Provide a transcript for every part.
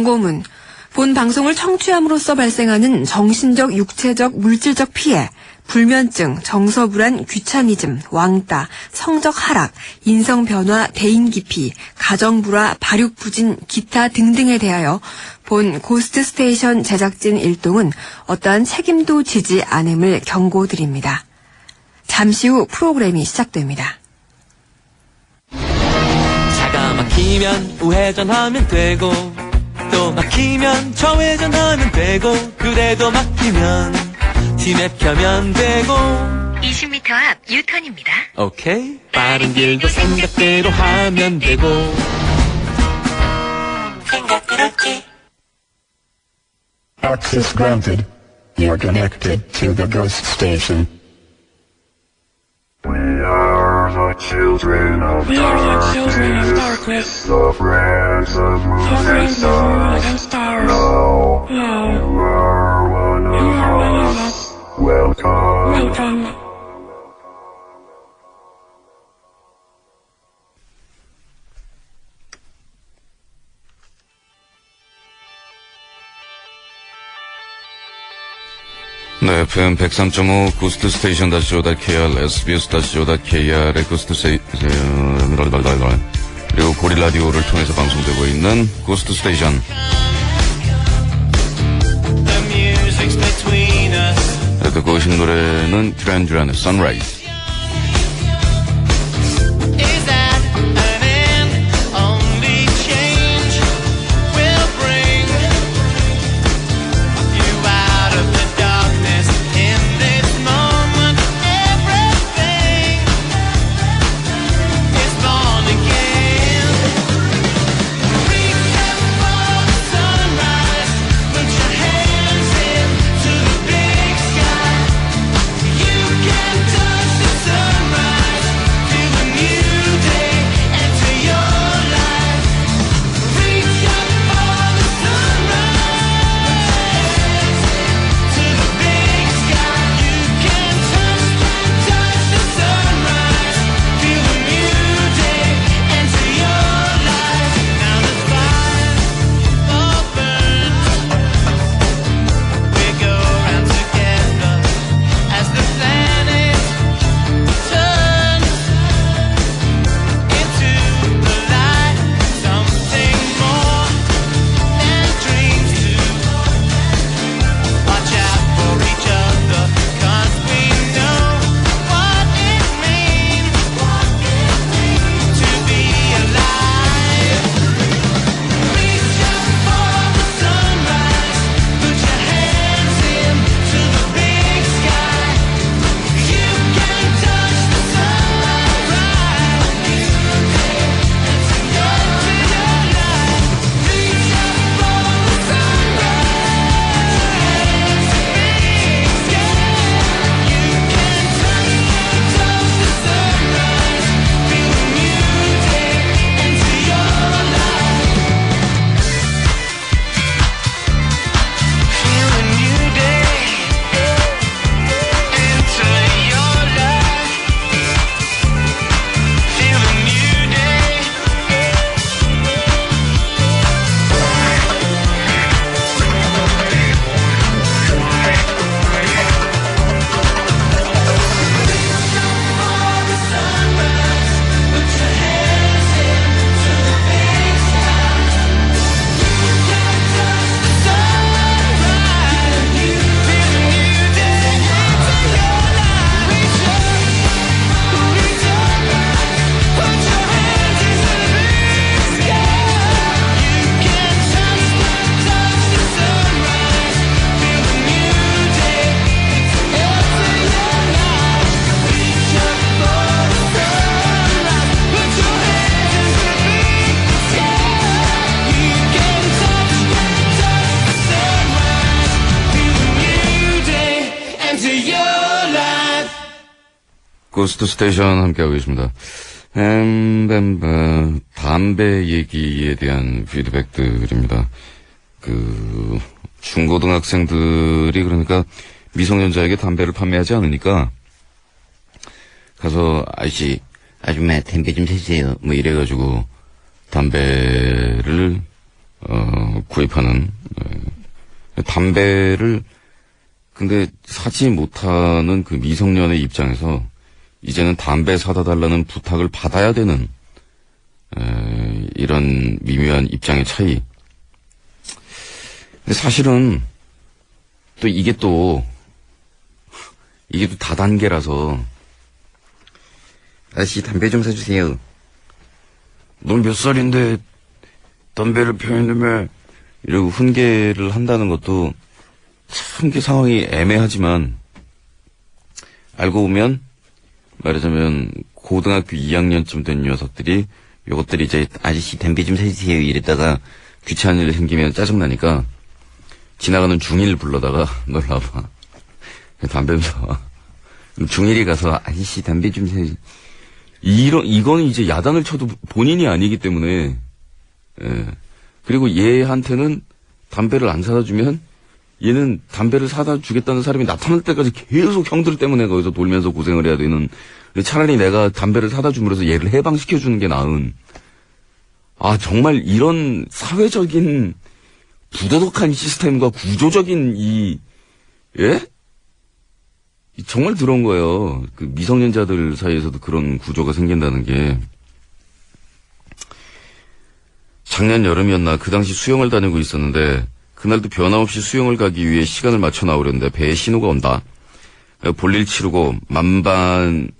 경고문. 본 방송을 청취함으로써 발생하는 정신적, 육체적, 물질적 피해, 불면증, 정서불안, 귀차니즘, 왕따, 성적 하락, 인성 변화, 대인 기피, 가정 불화, 발육 부진, 기타 등등에 대하여 본 고스트 스테이션 제작진 일동은 어떠한 책임도 지지 않음을 경고드립니다. 잠시 후 프로그램이 시작됩니다. 차가 막히면 우회전하면 되고 또 막히면 좌회전하면 되고 그래도 막히면 티맵 켜면 되고 20m 앞 유턴입니다. 오케이 빠른 길도 생각대로 하면 되고 생각대로지. Access granted. You're connected to the ghost station. We are the children of darkness, the friends of moon and stars. Now, you are one of us. Welcome. 네, FM 103.5 고스트 스테이션 .co.kr, sbs.co.kr의 고스트 스테이션, 그리고 고릴 라디오를 통해서 방송되고 있는 고스트 스테이션. 듣고 오신 노래는 듀란 듀란의 Sunrise. 고스트 스테이션 함께하고 계십니다. 담배 얘기에 대한 피드백들입니다. 중고등학생들이 그러니까 미성년자에게 담배를 판매하지 않으니까 가서 아줌마 담배 좀 사주세요. 뭐 이래가지고 담배를 구입하는, 담배를, 근데 사지 못하는 그 미성년의 입장에서 이제는 담배 사다 달라는 부탁을 받아야 되는, 이런 미묘한 입장의 차이. 근데 사실은 또 이게 또 다단계라서 아저씨 담배 좀 사주세요. 넌 몇 살인데 담배를 피우는데 이러고 훈계를 한다는 것도 참 그 상황이 애매하지만 알고 보면 말하자면 고등학교 2학년쯤 된 녀석들이 요것들이 이제 아저씨 담배 좀 사주세요 이랬다가 귀찮은 일 생기면 짜증나니까 지나가는 중1 불러다가 널 나와봐. 담배 좀 사와. 중1이 가서 아저씨 담배 좀 사주세요. 이건 이제 야단을 쳐도 본인이 아니기 때문에, 예. 그리고 얘한테는 담배를 안 사다 주면 얘는 담배를 사다 주겠다는 사람이 나타날 때까지 계속 형들 때문에 거기서 돌면서 고생을 해야 되는. 차라리 내가 담배를 사다 줌으로써 얘를 해방시켜주는 게 나은. 아, 정말 이런 사회적인 부도덕한 시스템과 구조적인 예? 정말 더러운 거예요. 그 미성년자들 사이에서도 그런 구조가 생긴다는 게. 작년 여름이었나 그 당시 수영을 다니고 있었는데 그날도 변함없이 수영을 가기 위해 시간을 맞춰 나오려는데 배에 신호가 온다. 볼일 치르고 만반을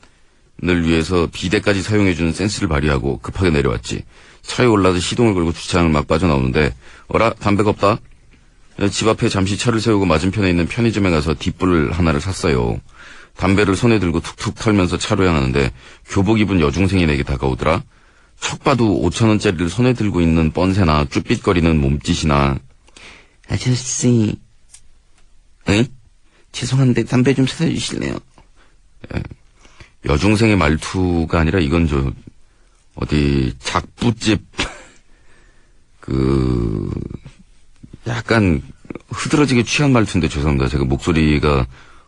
위해서 비대까지 사용해주는 센스를 발휘하고 급하게 내려왔지. 차에 올라서 시동을 걸고 주차장을 막 빠져나오는데 어라 담배가 없다. 집 앞에 잠시 차를 세우고 맞은편에 있는 편의점에 가서 뒷불 하나를 샀어요. 담배를 손에 들고 툭툭 털면서 차로 향하는데 교복 입은 여중생이 내게 다가오더라. 척 봐도 5,000원짜리를 손에 들고 있는 뻔세나 쭈삣거리는 몸짓이나 아저씨 응? 죄송한데 담배 좀 사다 주실래요? 여중생의 말투가 아니라 이건 어디 작부집 약간 흐드러지게 취한 말투인데 죄송합니다. 제가 목소리가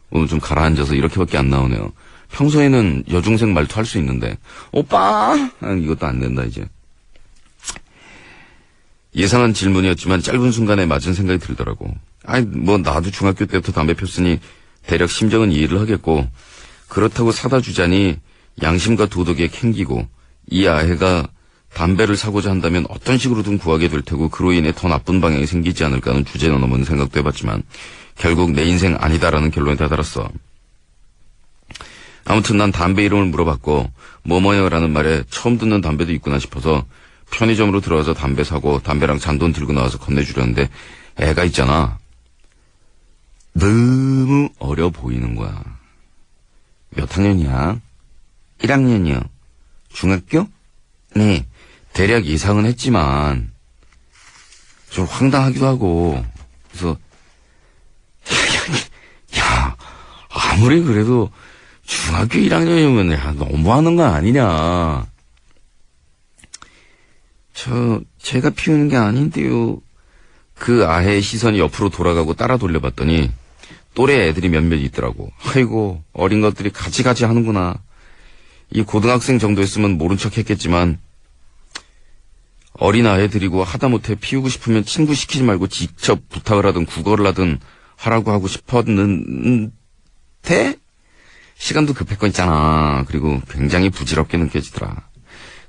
오늘 좀 가라앉아서 이렇게밖에 안 나오네요. 평소에는 여중생 말투 할 수 있는데 오빠 이것도 안 된다 이제. 예상한 질문이었지만 짧은 순간에 맞은 생각이 들더라고. 뭐 나도 중학교 때부터 담배 폈으니 대략 심정은 이해를 하겠고 그렇다고 사다 주자니 양심과 도덕에 캥기고 이 아이가 담배를 사고자 한다면 어떤 식으로든 구하게 될 테고 그로 인해 더 나쁜 방향이 생기지 않을까 하는 주제는 넘은 생각도 해봤지만 결국 내 인생 아니다라는 결론에 다다랐어. 아무튼 난 담배 이름을 물어봤고 뭐뭐요라는 말에 처음 듣는 담배도 있구나 싶어서 편의점으로 들어가서 담배 사고 담배랑 잔돈 들고 나와서 건네주려는데 애가 있잖아. 너무 어려 보이는 거야. 몇 학년이야? 1학년이요. 중학교? 네. 대략 예상은 했지만 좀 황당하기도 하고 그래서 야 아무리 그래도 중학교 1학년이면 야 너무하는 거 아니냐. 제가 피우는 게 아닌데요. 그 아해의 시선이 옆으로 돌아가고 따라 돌려봤더니 또래 애들이 몇몇 있더라고. 아이고 어린 것들이 가지가지 하는구나. 이 고등학생 정도였으면 모른 척 했겠지만 어린 아이 데리고 하다못해 피우고 싶으면 친구 시키지 말고 직접 부탁을 하든 구걸을 하든 하라고 하고 싶었는데 시간도 급했건 있잖아. 그리고 굉장히 부질없게 느껴지더라.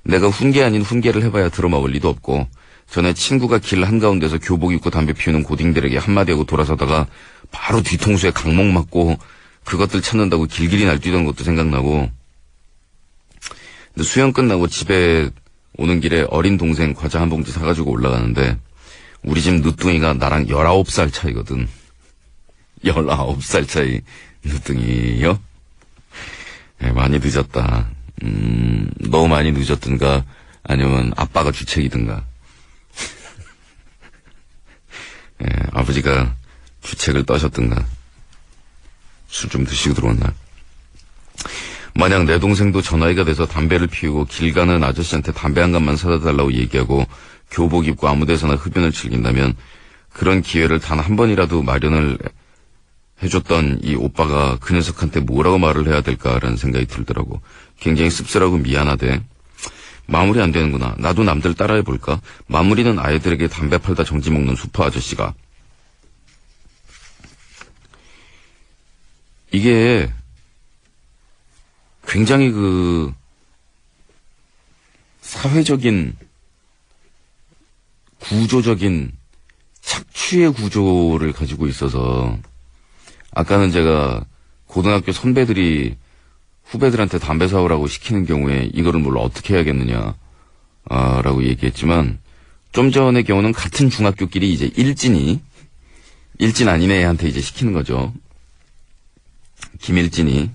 내가 훈계 아닌 훈계를 해봐야 들어먹을 리도 없고 전에 친구가 길 한가운데서 교복 입고 담배 피우는 고딩들에게 한마디 하고 돌아서다가 바로 뒤통수에 강목 맞고 그것들 찾는다고 길길이 날뛰던 것도 생각나고. 근데 수영 끝나고 집에 오는 길에 어린 동생 과자 한 봉지 사가지고 올라가는데 우리 집 늦둥이가 나랑 19살 차이거든. 19살 차이 늦둥이요? 네, 많이 늦었다. 너무 많이 늦었든가 아니면 아빠가 주책이든가. 네, 아버지가 주책을 떠셨든가 술 좀 드시고 들어온 날. 만약 내 동생도 전화이가 돼서 담배를 피우고 길 가는 아저씨한테 담배 한 갑만 사다 달라고 얘기하고 교복 입고 아무 데서나 흡연을 즐긴다면 그런 기회를 단 한 번이라도 마련을 해줬던 이 오빠가 그 녀석한테 뭐라고 말을 해야 될까라는 생각이 들더라고. 굉장히 씁쓸하고 미안하대. 마무리 안 되는구나. 나도 남들 따라해볼까? 마무리는 아이들에게 담배 팔다 정지 먹는 슈퍼 아저씨가. 이게 굉장히 사회적인 구조적인 착취의 구조를 가지고 있어서 아까는 제가 고등학교 선배들이 후배들한테 담배 사오라고 시키는 경우에 이거를 뭘 어떻게 해야겠느냐 라고 얘기했지만 좀 전의 경우는 같은 중학교끼리 이제 일진 아닌 애한테 이제 시키는 거죠. 김일진이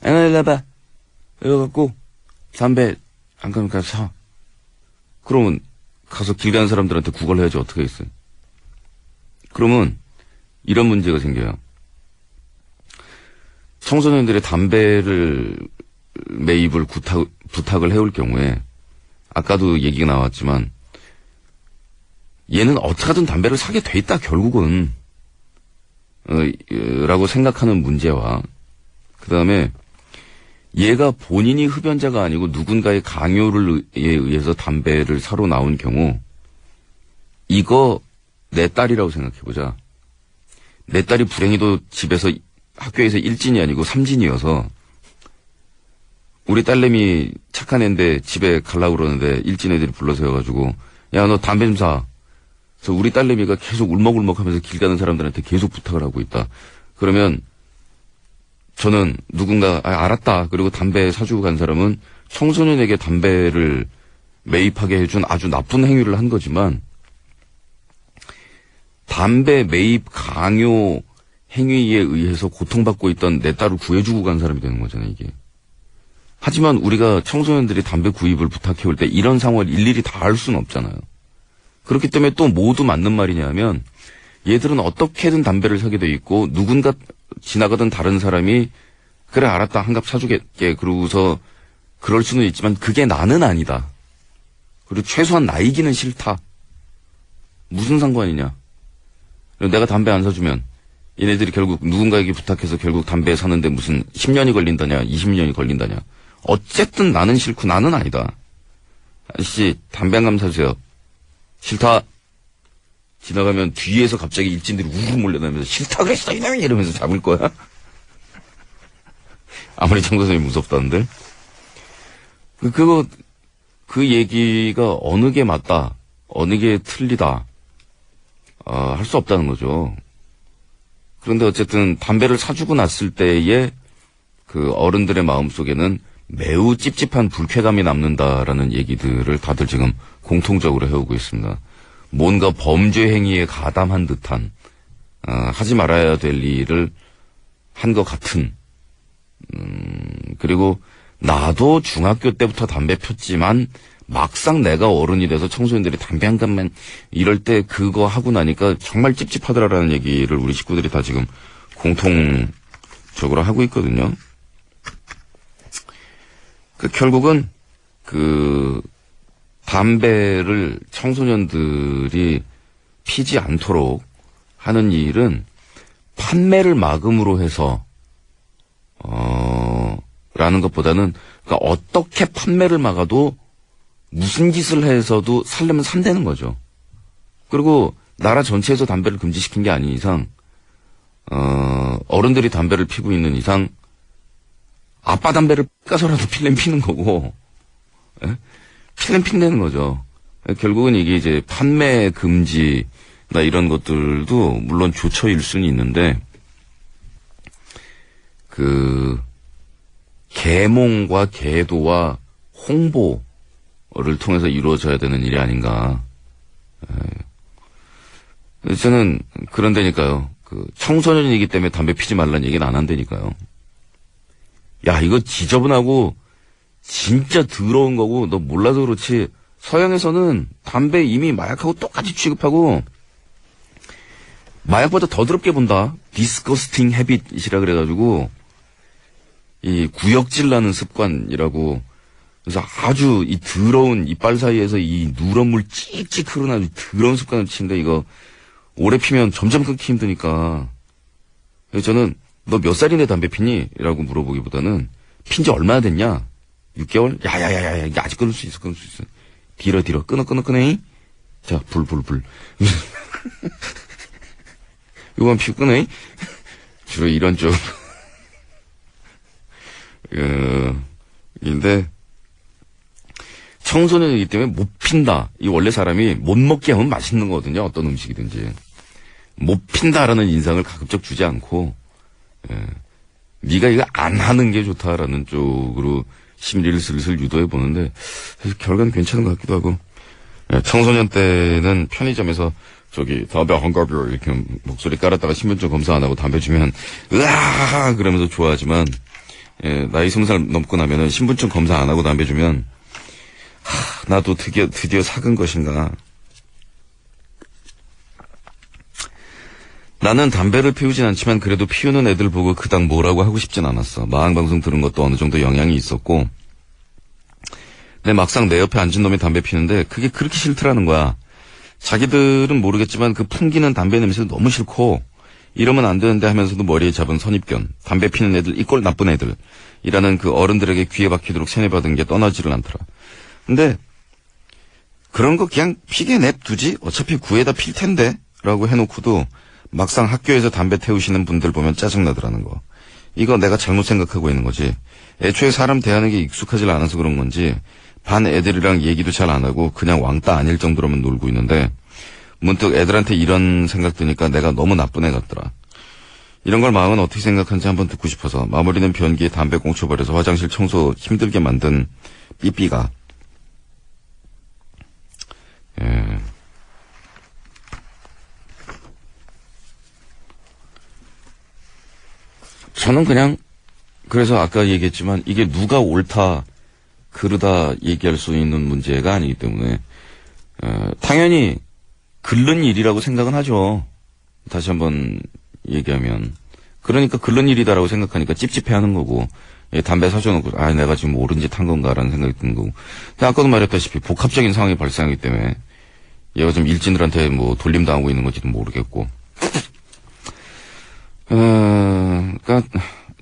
일로 와봐. 이거 갖고 담배 안 가니까 사. 그러면 가서 길 가는 사람들한테 구걸을 해야지 어떻게 있어요. 그러면 이런 문제가 생겨요. 청소년들의 담배를 매입을 부탁을 해올 경우에 아까도 얘기가 나왔지만 얘는 어떻게든 담배를 사게 돼 있다 결국은 라고 생각하는 문제와 그 다음에 얘가 본인이 흡연자가 아니고 누군가의 강요에 의해서 담배를 사러 나온 경우 이거 내 딸이라고 생각해보자. 내 딸이 불행히도 집에서 학교에서 1진이 아니고 3진이어서 우리 딸내미 착한 애인데 집에 가려고 그러는데 1진 애들이 불러세워가지고 야 너 담배 좀 사. 그래서 우리 딸내미가 계속 울먹울먹 하면서 길 가는 사람들한테 계속 부탁을 하고 있다. 그러면 저는 누군가 알았다. 그리고 담배 사주고 간 사람은 청소년에게 담배를 매입하게 해준 아주 나쁜 행위를 한 거지만 담배 매입 강요 행위에 의해서 고통받고 있던 내 딸을 구해주고 간 사람이 되는 거잖아요, 이게. 하지만 우리가 청소년들이 담배 구입을 부탁해올 때 이런 상황을 일일이 다 알 수는 없잖아요. 그렇기 때문에 또 모두 맞는 말이냐 하면 얘들은 어떻게든 담배를 사게 돼 있고 누군가 지나가던 다른 사람이 그래 알았다 한 갑 사주겠게 그러고서 그럴 수는 있지만 그게 나는 아니다. 그리고 최소한 나이기는 싫다. 무슨 상관이냐. 내가 담배 안 사주면 얘네들이 결국 누군가에게 부탁해서 결국 담배 사는데 무슨 10년이 걸린다냐 20년이 걸린다냐. 어쨌든 나는 싫고 나는 아니다. 아저씨 담배 한 감 사주세요. 싫다. 지나가면 뒤에서 갑자기 일진들이 우르르 몰려다니면서 싫다 그랬어 이놈이 이러면서 잡을 거야. 아무리 청소년이 무섭다는데. 그 얘기가 어느 게 맞다 어느 게 틀리다 할 수 없다는 거죠. 그런데 어쨌든 담배를 사주고 났을 때의 그 어른들의 마음속에는 매우 찝찝한 불쾌감이 남는다라는 얘기들을 다들 지금 공통적으로 해오고 있습니다. 뭔가 범죄 행위에 가담한 듯한 하지 말아야 될 일을 한 것 같은 그리고 나도 중학교 때부터 담배 폈지만 막상 내가 어른이 돼서 청소년들이 담배 한 갑만 이럴 때 그거 하고 나니까 정말 찝찝하더라라는 얘기를 우리 식구들이 다 지금 공통적으로 하고 있거든요. 결국은 담배를 청소년들이 피지 않도록 하는 일은 판매를 막음으로 해서 라는 것보다는 그러니까 어떻게 판매를 막아도 무슨 짓을 해서도 살려면 산다는 거죠. 그리고 나라 전체에서 담배를 금지시킨 게 아닌 이상 어른들이 담배를 피고 있는 이상 아빠 담배를 까서라도 필름 피는 거고 필름 핀다는 거죠. 결국은 이게 이제 판매 금지나 이런 것들도 물론 조처일 수는 있는데 계몽과 계도와 홍보를 통해서 이루어져야 되는 일이 아닌가. 저는 그런데니까요. 청소년이기 때문에 담배 피지 말라는 얘기는 안 한다니까요. 야, 이거 지저분하고 진짜 더러운 거고 너 몰라서 그렇지 서양에서는 담배 이미 마약하고 똑같이 취급하고 마약보다 더 더럽게 본다. 디스커스팅 헤빗이라 그래가지고 이 구역질 나는 습관이라고 그래서 아주 이 더러운 이빨 사이에서 이 누런 물 찍찍 흐르는 더러운 습관을 치는데 이거 오래 피면 점점 끊기 힘드니까 그래서 저는 너 몇 살인데 담배 피니? 라고 물어보기보다는 핀 지 얼마나 됐냐? 6개월? 야야야야 이게 아직 끊을 수 있어. 뒤로 끊어. 자 불. 요건 피우 끊어. 주로 이런 쪽. 인데 청소년이기 때문에 못 핀다. 이 원래 사람이 못 먹게 하면 맛있는 거거든요. 어떤 음식이든지. 못 핀다라는 인상을 가급적 주지 않고, 네가 이거 안 하는 게 좋다라는 쪽으로 심리를 슬슬 유도해 보는데, 결과는 괜찮은 것 같기도 하고, 청소년 때는 편의점에서 담배 헝가뷰 이렇게 목소리 깔았다가 신분증 검사 안 하고 담배 주면, 으아! 그러면서 좋아하지만, 나이 20살 넘고 나면은 신분증 검사 안 하고 담배 주면, 나도 드디어 삭은 것인가. 나는 담배를 피우진 않지만 그래도 피우는 애들 보고 그닥 뭐라고 하고 싶진 않았어. 마항방송 들은 것도 어느 정도 영향이 있었고. 근데 막상 내 옆에 앉은 놈이 담배 피우는데 그게 그렇게 싫더라는 거야. 자기들은 모르겠지만 그 풍기는 담배 냄새도 너무 싫고 이러면 안 되는데 하면서도 머리에 잡은 선입견. 담배 피는 애들 이꼴 나쁜 애들이라는 그 어른들에게 귀에 박히도록 세뇌받은 게 떠나지를 않더라. 근데 그런 거 그냥 피게 냅두지 어차피 구에다 필 텐데 라고 해놓고도 막상 학교에서 담배 태우시는 분들 보면 짜증나더라는 거. 이거 내가 잘못 생각하고 있는 거지. 애초에 사람 대하는 게 익숙하지 않아서 그런 건지 반 애들이랑 얘기도 잘 안 하고 그냥 왕따 아닐 정도로만 놀고 있는데 문득 애들한테 이런 생각 드니까 내가 너무 나쁜 애 같더라. 이런 걸 마음은 어떻게 생각하는지 한번 듣고 싶어서 마무리는 변기에 담배 꽁초 버려서 화장실 청소 힘들게 만든 삐삐가 저는 그냥 그래서 아까 얘기했지만 이게 누가 옳다 그르다 얘기할 수 있는 문제가 아니기 때문에 당연히 글른 일이라고 생각은 하죠. 다시 한번 얘기하면 그러니까 글른 일이다라고 생각하니까 찝찝해하는 거고 담배 사줘놓고 내가 지금 옳은 짓 한 건가라는 생각이 드는 거고. 근데 아까도 말했다시피 복합적인 상황이 발생하기 때문에 얘가 좀 일진들한테 뭐 돌림당하고 있는 건지도 모르겠고. 그러니까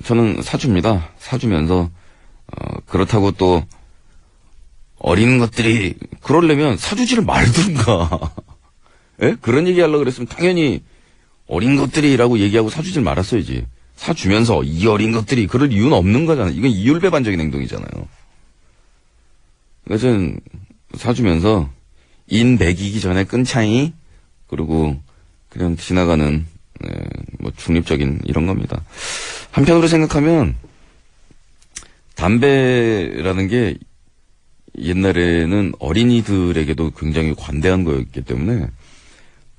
저는 사줍니다. 사주면서 그렇다고 또 어린 것들이 그러려면 사주지를 말든가. 예? 그런 얘기 하려고 그랬으면 당연히 어린 것들이라고 얘기하고 사주질 말았어야지. 사주면서 이 어린 것들이 그럴 이유는 없는 거잖아. 이건 이율배반적인 행동이잖아요. 그래서 저는 사주면서 인 매기기 전에 끊차이 그리고 그냥 지나가는 뭐 중립적인 이런 겁니다. 한편으로 생각하면 담배라는 게 옛날에는 어린이들에게도 굉장히 관대한 거였기 때문에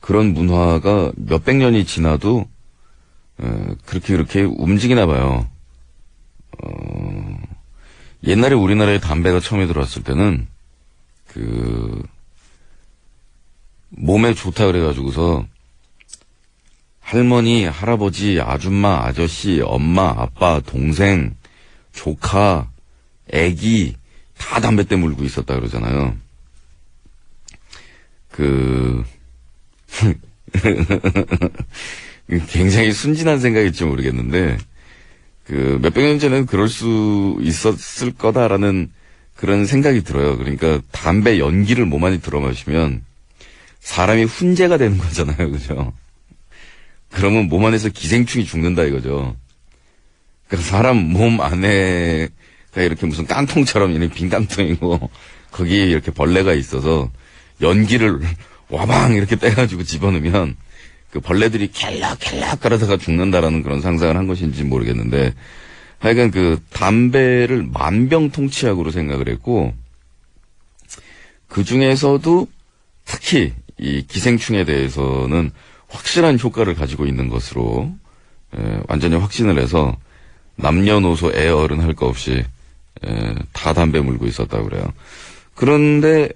그런 문화가 몇백 년이 지나도 그렇게 움직이나 봐요. 옛날에 우리나라에 담배가 처음에 들어왔을 때는 몸에 좋다 그래가지고서 할머니, 할아버지, 아줌마, 아저씨, 엄마, 아빠, 동생, 조카, 애기 다 담배 때 물고 있었다 그러잖아요. 굉장히 순진한 생각일지 모르겠는데 몇백 년 전에는 그럴 수 있었을 거다라는 그런 생각이 들어요. 그러니까 담배 연기를 몸 안에 들어 마시면 사람이 훈제가 되는 거잖아요. 그죠? 그러면 몸 안에서 기생충이 죽는다 이거죠. 그러니까 사람 몸 안에가 이렇게 무슨 깡통처럼 이렇게 빈 깡통이고 거기에 이렇게 벌레가 있어서 연기를 와방 이렇게 떼가지고 집어넣으면 그 벌레들이 캘락캘락 가라다가 죽는다라는 그런 상상을 한 것인지 모르겠는데 하여간 그 담배를 만병통치약으로 생각을 했고 그 중에서도 특히 이 기생충에 대해서는 확실한 효과를 가지고 있는 것으로 완전히 확신을 해서 남녀노소 애 어른 할 거 없이 다 담배 물고 있었다고 그래요. 그런데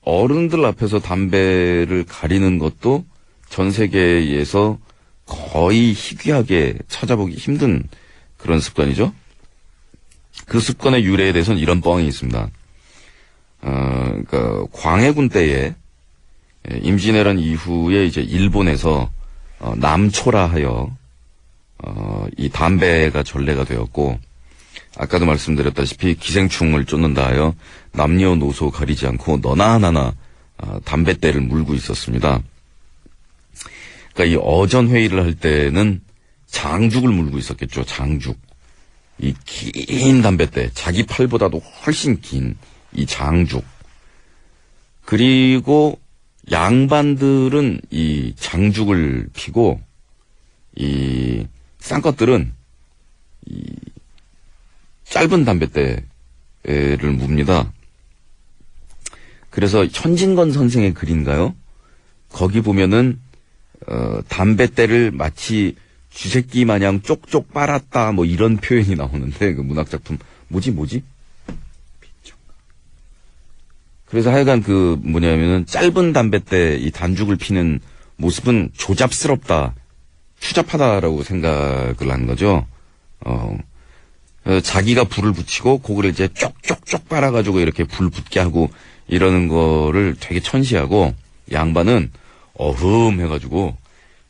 어른들 앞에서 담배를 가리는 것도 전 세계에서 거의 희귀하게 찾아보기 힘든 그런 습관이죠. 그 습관의 유래에 대해서는 이런 뻥이 있습니다. 그러니까 광해군 때에 임진왜란 이후에 이제 일본에서 남초라 하여 이 담배가 전래가 되었고 아까도 말씀드렸다시피 기생충을 쫓는다 하여 남녀노소 가리지 않고 너나 나나 담뱃대를 물고 있었습니다. 그러니까 이 어전 회의를 할 때는 장죽을 물고 있었겠죠. 장죽. 이 긴 담뱃대, 자기 팔보다도 훨씬 긴 이 장죽. 그리고 양반들은 이 장죽을 피고 이 쌍것들은 이 짧은 담뱃대를 뭅니다. 그래서 현진건 선생의 글인가요? 거기 보면은 담뱃대를 마치 쥐새끼 마냥 쪽쪽 빨았다 뭐 이런 표현이 나오는데 그 문학작품 뭐지? 그래서 하여간 그 뭐냐면은 짧은 담뱃대 이 단죽을 피는 모습은 조잡스럽다, 추잡하다라고 생각을 한 거죠. 자기가 불을 붙이고 그거를 이제 쪽쪽쪽 빨아가지고 이렇게 불 붙게 하고 이러는 거를 되게 천시하고 양반은 해가지고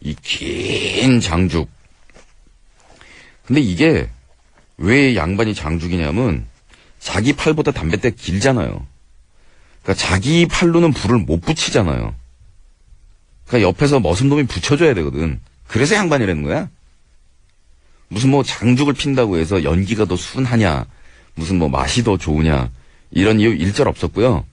이 긴 장죽. 근데 이게 왜 양반이 장죽이냐면 자기 팔보다 담뱃대 길잖아요. 그러니까 자기 팔로는 불을 못 붙이잖아요. 그러니까 옆에서 머슴놈이 붙여줘야 되거든. 그래서 양반이라는 거야. 무슨 뭐 장죽을 핀다고 해서 연기가 더 순하냐, 무슨 뭐 맛이 더 좋으냐 이런 이유 일절 없었고요.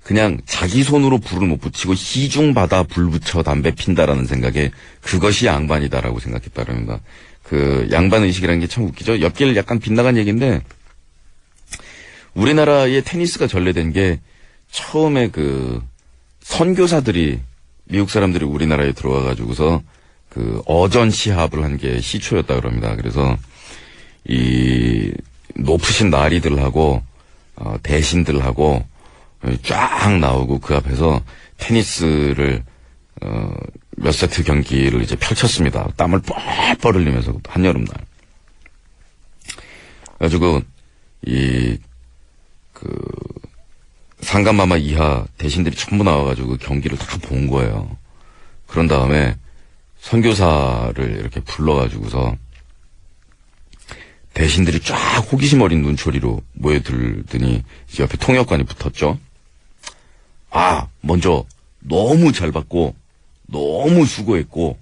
그냥 자기 손으로 불을 못 붙이고 시중 받아 불 붙여 담배 핀다라는 생각에 그것이 양반이다라고 생각했다랍니다. 그 양반 의식이라는 게 참 웃기죠. 옆길 약간 빗나간 얘기인데 우리나라의 테니스가 전래된 게 처음에 그 선교사들이 미국 사람들이 우리나라에 들어와가지고서 그 어전 시합을 한 게 시초였다 그럽니다. 그래서 이 높으신 나리들하고 대신들하고 쫙 나오고 그 앞에서 테니스를 몇 세트 경기를 이제 펼쳤습니다. 땀을 뻘뻘 흘리면서 한여름날. 그래가지고 상간마마 이하 대신들이 전부 나와가지고 그 경기를 다 본 거예요. 그런 다음에 선교사를 이렇게 불러가지고서 대신들이 쫙 호기심 어린 눈초리로 모여들더니 이제 옆에 통역관이 붙었죠. 먼저 너무 잘 봤고 너무 수고했고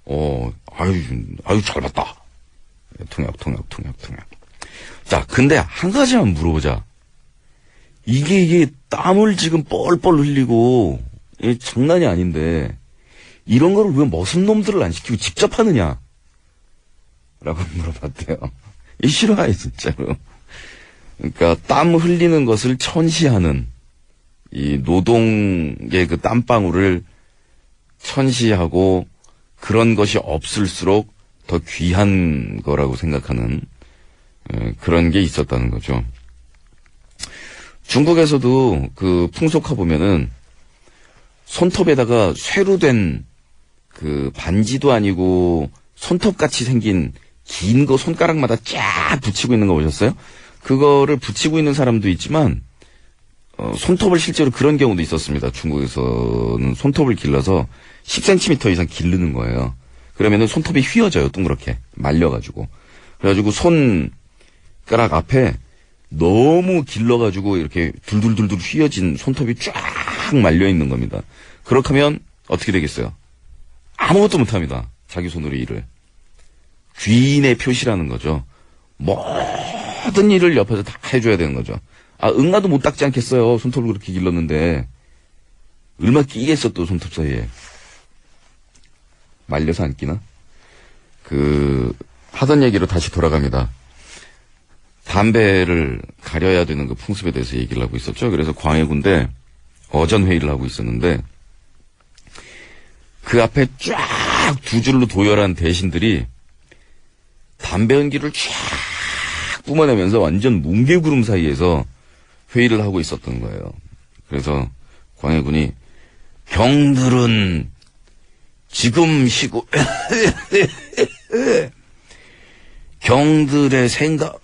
아유 잘 봤다. 통역. 자, 근데 한 가지만 물어보자. 이게 땀을 지금 뻘뻘 흘리고 장난이 아닌데 이런 거를 왜 머슴놈들을 안 시키고 직접 하느냐? 라고 물어봤대요. 싫어해 진짜로. 그러니까 땀 흘리는 것을 천시하는 이 노동의 그 땀방울을 천시하고 그런 것이 없을수록 더 귀한 거라고 생각하는 그런 게 있었다는 거죠. 중국에서도 그 풍속화 보면은 손톱에다가 쇠로 된 그 반지도 아니고 손톱같이 생긴 긴 거 손가락마다 쫙 붙이고 있는 거 보셨어요? 그거를 붙이고 있는 사람도 있지만 손톱을 실제로 그런 경우도 있었습니다. 중국에서는 손톱을 길러서 10cm 이상 기르는 거예요. 그러면은 손톱이 휘어져요. 동그랗게 말려가지고. 그래가지고 손가락 앞에 너무 길러가지고 이렇게 둘둘둘둘 휘어진 손톱이 쫙 말려 있는 겁니다. 그렇게 하면 어떻게 되겠어요? 아무것도 못합니다. 자기 손으로 일을. 귀인의 표시라는 거죠. 모든 일을 옆에서 다 해줘야 되는 거죠. 응아도 못 닦지 않겠어요. 손톱을 그렇게 길렀는데. 얼마나 끼겠어 또 손톱 사이에. 말려서 안 끼나? 하던 얘기로 다시 돌아갑니다. 담배를 가려야 되는 그 풍습에 대해서 얘기를 하고 있었죠. 그래서 광해군대 어전회의를 하고 있었는데 그 앞에 쫙 두 줄로 도열한 대신들이 담배 연기를 쫙 뿜어내면서 완전 뭉게구름 사이에서 회의를 하고 있었던 거예요. 그래서 광해군이 경들은 지금 시고 경들의 생각은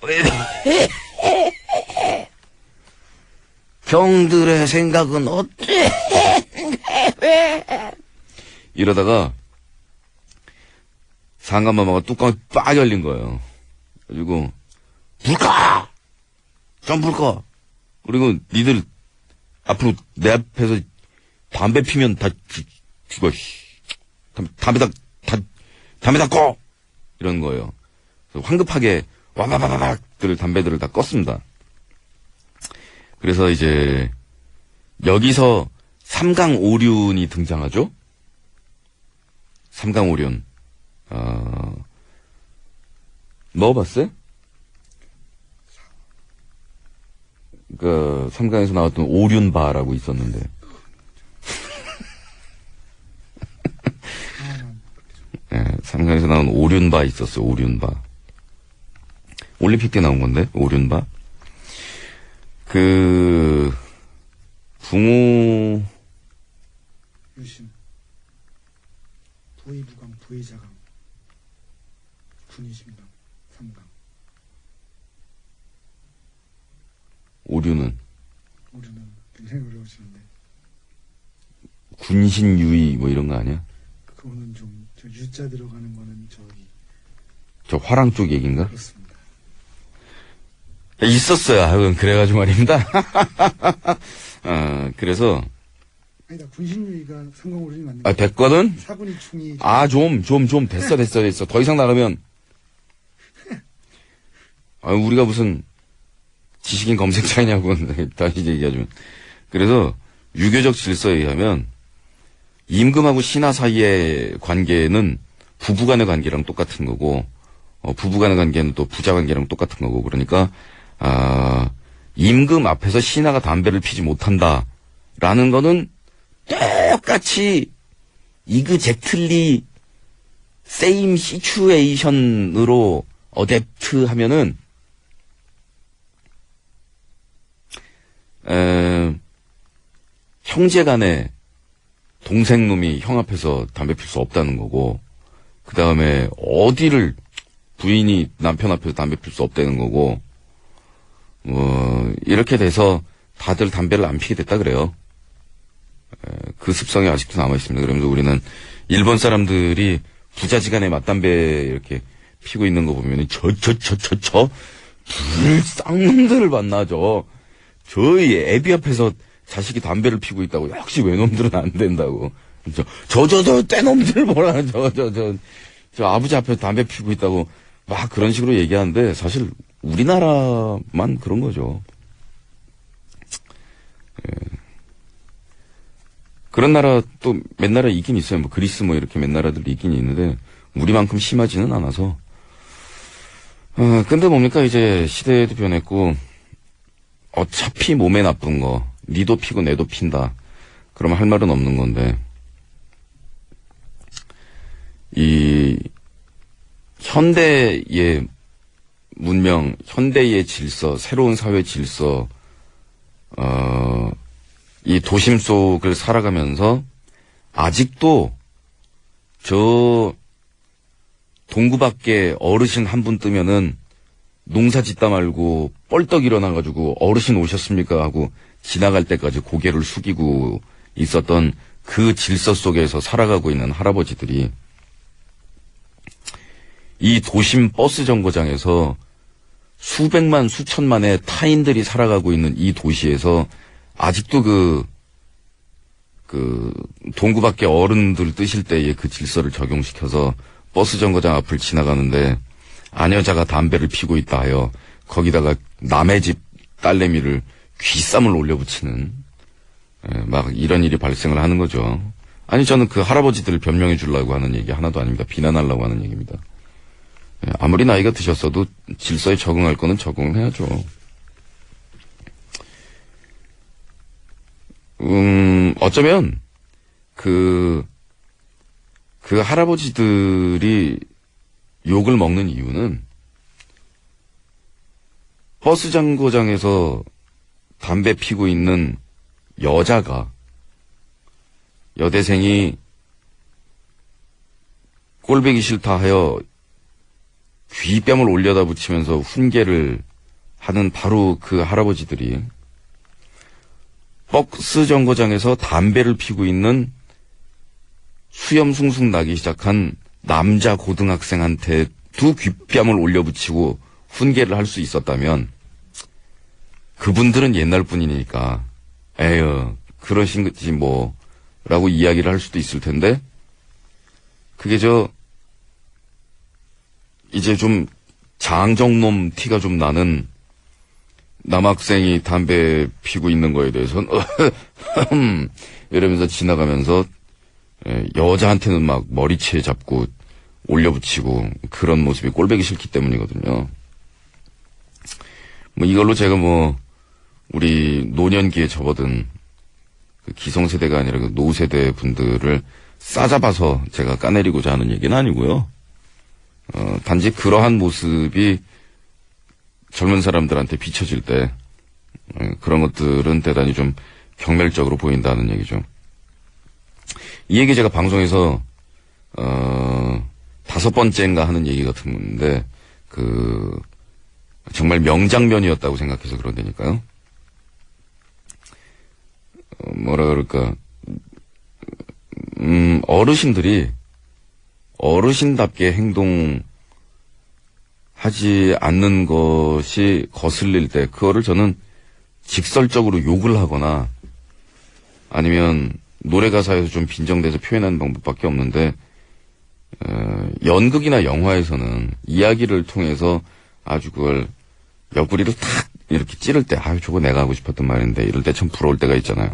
어때? 이러다가 상간마마가 뚜껑이 빡 열린 거예요. 그리고 불 꺼! 좀 불 꺼! 그리고 니들 앞으로 내 앞에서 담배 피면 다 죽어. 담배 다 꺼! 이런 거예요. 그래서 황급하게 와바바바박들 담배들을 다 껐습니다. 그래서 이제 여기서 삼강오륜이 등장하죠. 삼강오륜. 먹어봤어요? 그 삼강에서 나왔던 오륜바라고 있었는데. 네, 삼강에서 나온 오륜바 있었어요. 오륜바. 올림픽 때 나온 건데 오륜바. 그 붕어 유심, 부의부강, 부의자강, 군의심강, 삼강. 오륜은 우리는 굉장히 어려우시는데 군신유의 뭐 이런 거 아니야? 그거는 좀 저 유자 들어가는 거는 저기 저 화랑 쪽 얘기인가? 그렇습니다. 있었어요. 하여간 그래가지고 말입니다. 그래서 아니다 군신유의가 삼강오륜이 맞는 됐거든? 사군이 충이 좀 됐어. 더 이상 나가면 우리가 무슨 지식인 검색차이냐고 다시 얘기하자면. 그래서 유교적 질서에 의하면 임금하고 신하 사이의 관계는 부부간의 관계랑 똑같은 거고, 부부간의 관계는 또 부자 관계랑 똑같은 거고, 그러니까 임금 앞에서 신하가 담배를 피지 못한다라는 거는 똑같이 이그젝틀리 세임 시츄에이션으로 어댑트 하면은 형제간에 동생놈이 형 앞에서 담배 필 수 없다는 거고, 그 다음에 어디를 부인이 남편 앞에서 담배 필 수 없다는 거고, 이렇게 돼서 다들 담배를 안 피게 됐다 그래요. 그 습성이 아직도 남아 있습니다. 그러면서 우리는 일본 사람들이 부자지간에 맞담배 이렇게 피고 있는 거 보면은 불쌍놈들을 만나죠. 저희 애비 앞에서 자식이 담배를 피고 있다고 역시 외놈들은 안 된다고. 저 떼놈들 뭐라 저 아버지 앞에서 담배 피고 있다고 막 그런 식으로 얘기하는데 사실 우리나라만 그런 거죠. 그런 나라 또 몇 나라 있긴 있어요. 뭐 그리스 뭐 이렇게 몇 나라들이 있긴 있는데 우리만큼 심하지는 않아서. 근데 뭡니까 이제 시대도 변했고 어차피 몸에 나쁜 거 니도 피고 내도 핀다. 그러면 할 말은 없는 건데 이 현대의 문명, 현대의 질서, 새로운 사회 질서, 이 도심 속을 살아가면서 아직도 저 동구 밖에 어르신 한 분 뜨면은 농사 짓다 말고 뻘떡 일어나가지고 어르신 오셨습니까 하고 지나갈 때까지 고개를 숙이고 있었던 그 질서 속에서 살아가고 있는 할아버지들이 이 도심 버스 정거장에서 수백만 수천만의 타인들이 살아가고 있는 이 도시에서 아직도 그 동구 밖에 어른들 뜨실 때의 그 질서를 적용시켜서 버스 정거장 앞을 지나가는데 아녀자가 담배를 피고 있다 하여 거기다가 남의 집 딸내미를 귀쌈을 올려붙이는 막 이런 일이 발생을 하는 거죠. 아니 저는 그 할아버지들을 변명해 주려고 하는 얘기 하나도 아닙니다. 비난하려고 하는 얘기입니다. 아무리 나이가 드셨어도 질서에 적응할 거는 적응을 해야죠. 어쩌면 그 할아버지들이 욕을 먹는 이유는 버스 정거장에서 담배 피고 있는 여대생이 꼴보기 싫다 하여 귀뺨을 올려다 붙이면서 훈계를 하는 바로 그 할아버지들이 버스 정거장에서 담배를 피고 있는 수염 숭숭 나기 시작한 남자 고등학생한테 두 귓뺨을 올려붙이고 훈계를 할 수 있었다면 그분들은 옛날 분이니까 에휴 그러신 거지 뭐 라고 이야기를 할 수도 있을 텐데 그게 이제 좀 장정놈 티가 좀 나는 남학생이 담배 피고 있는 거에 대해서는 이러면서 지나가면서 여자한테는 막 머리채 잡고 올려붙이고 그런 모습이 꼴보기 싫기 때문이거든요. 뭐 이걸로 제가 뭐 우리 노년기에 접어든 그 기성세대가 아니라 그 노세대 분들을 싸잡아서 제가 까내리고자 하는 얘기는 아니고요. 단지 그러한 모습이 젊은 사람들한테 비춰질 때 그런 것들은 대단히 좀 경멸적으로 보인다는 얘기죠. 이 얘기 제가 방송에서 5번째인가 하는 얘기 같은 건데 정말 명장면이었다고 생각해서 그런다니까요. 뭐라 그럴까 어르신들이 어르신답게 행동하지 않는 것이 거슬릴 때 그거를 저는 직설적으로 욕을 하거나 아니면 노래 가사에서 좀 빈정대서 표현하는 방법밖에 없는데 연극이나 영화에서는 이야기를 통해서 아주 그걸 옆구리를 탁 이렇게 찌를 때 아유 저거 내가 하고 싶었던 말인데 이럴 때 참 부러울 때가 있잖아요.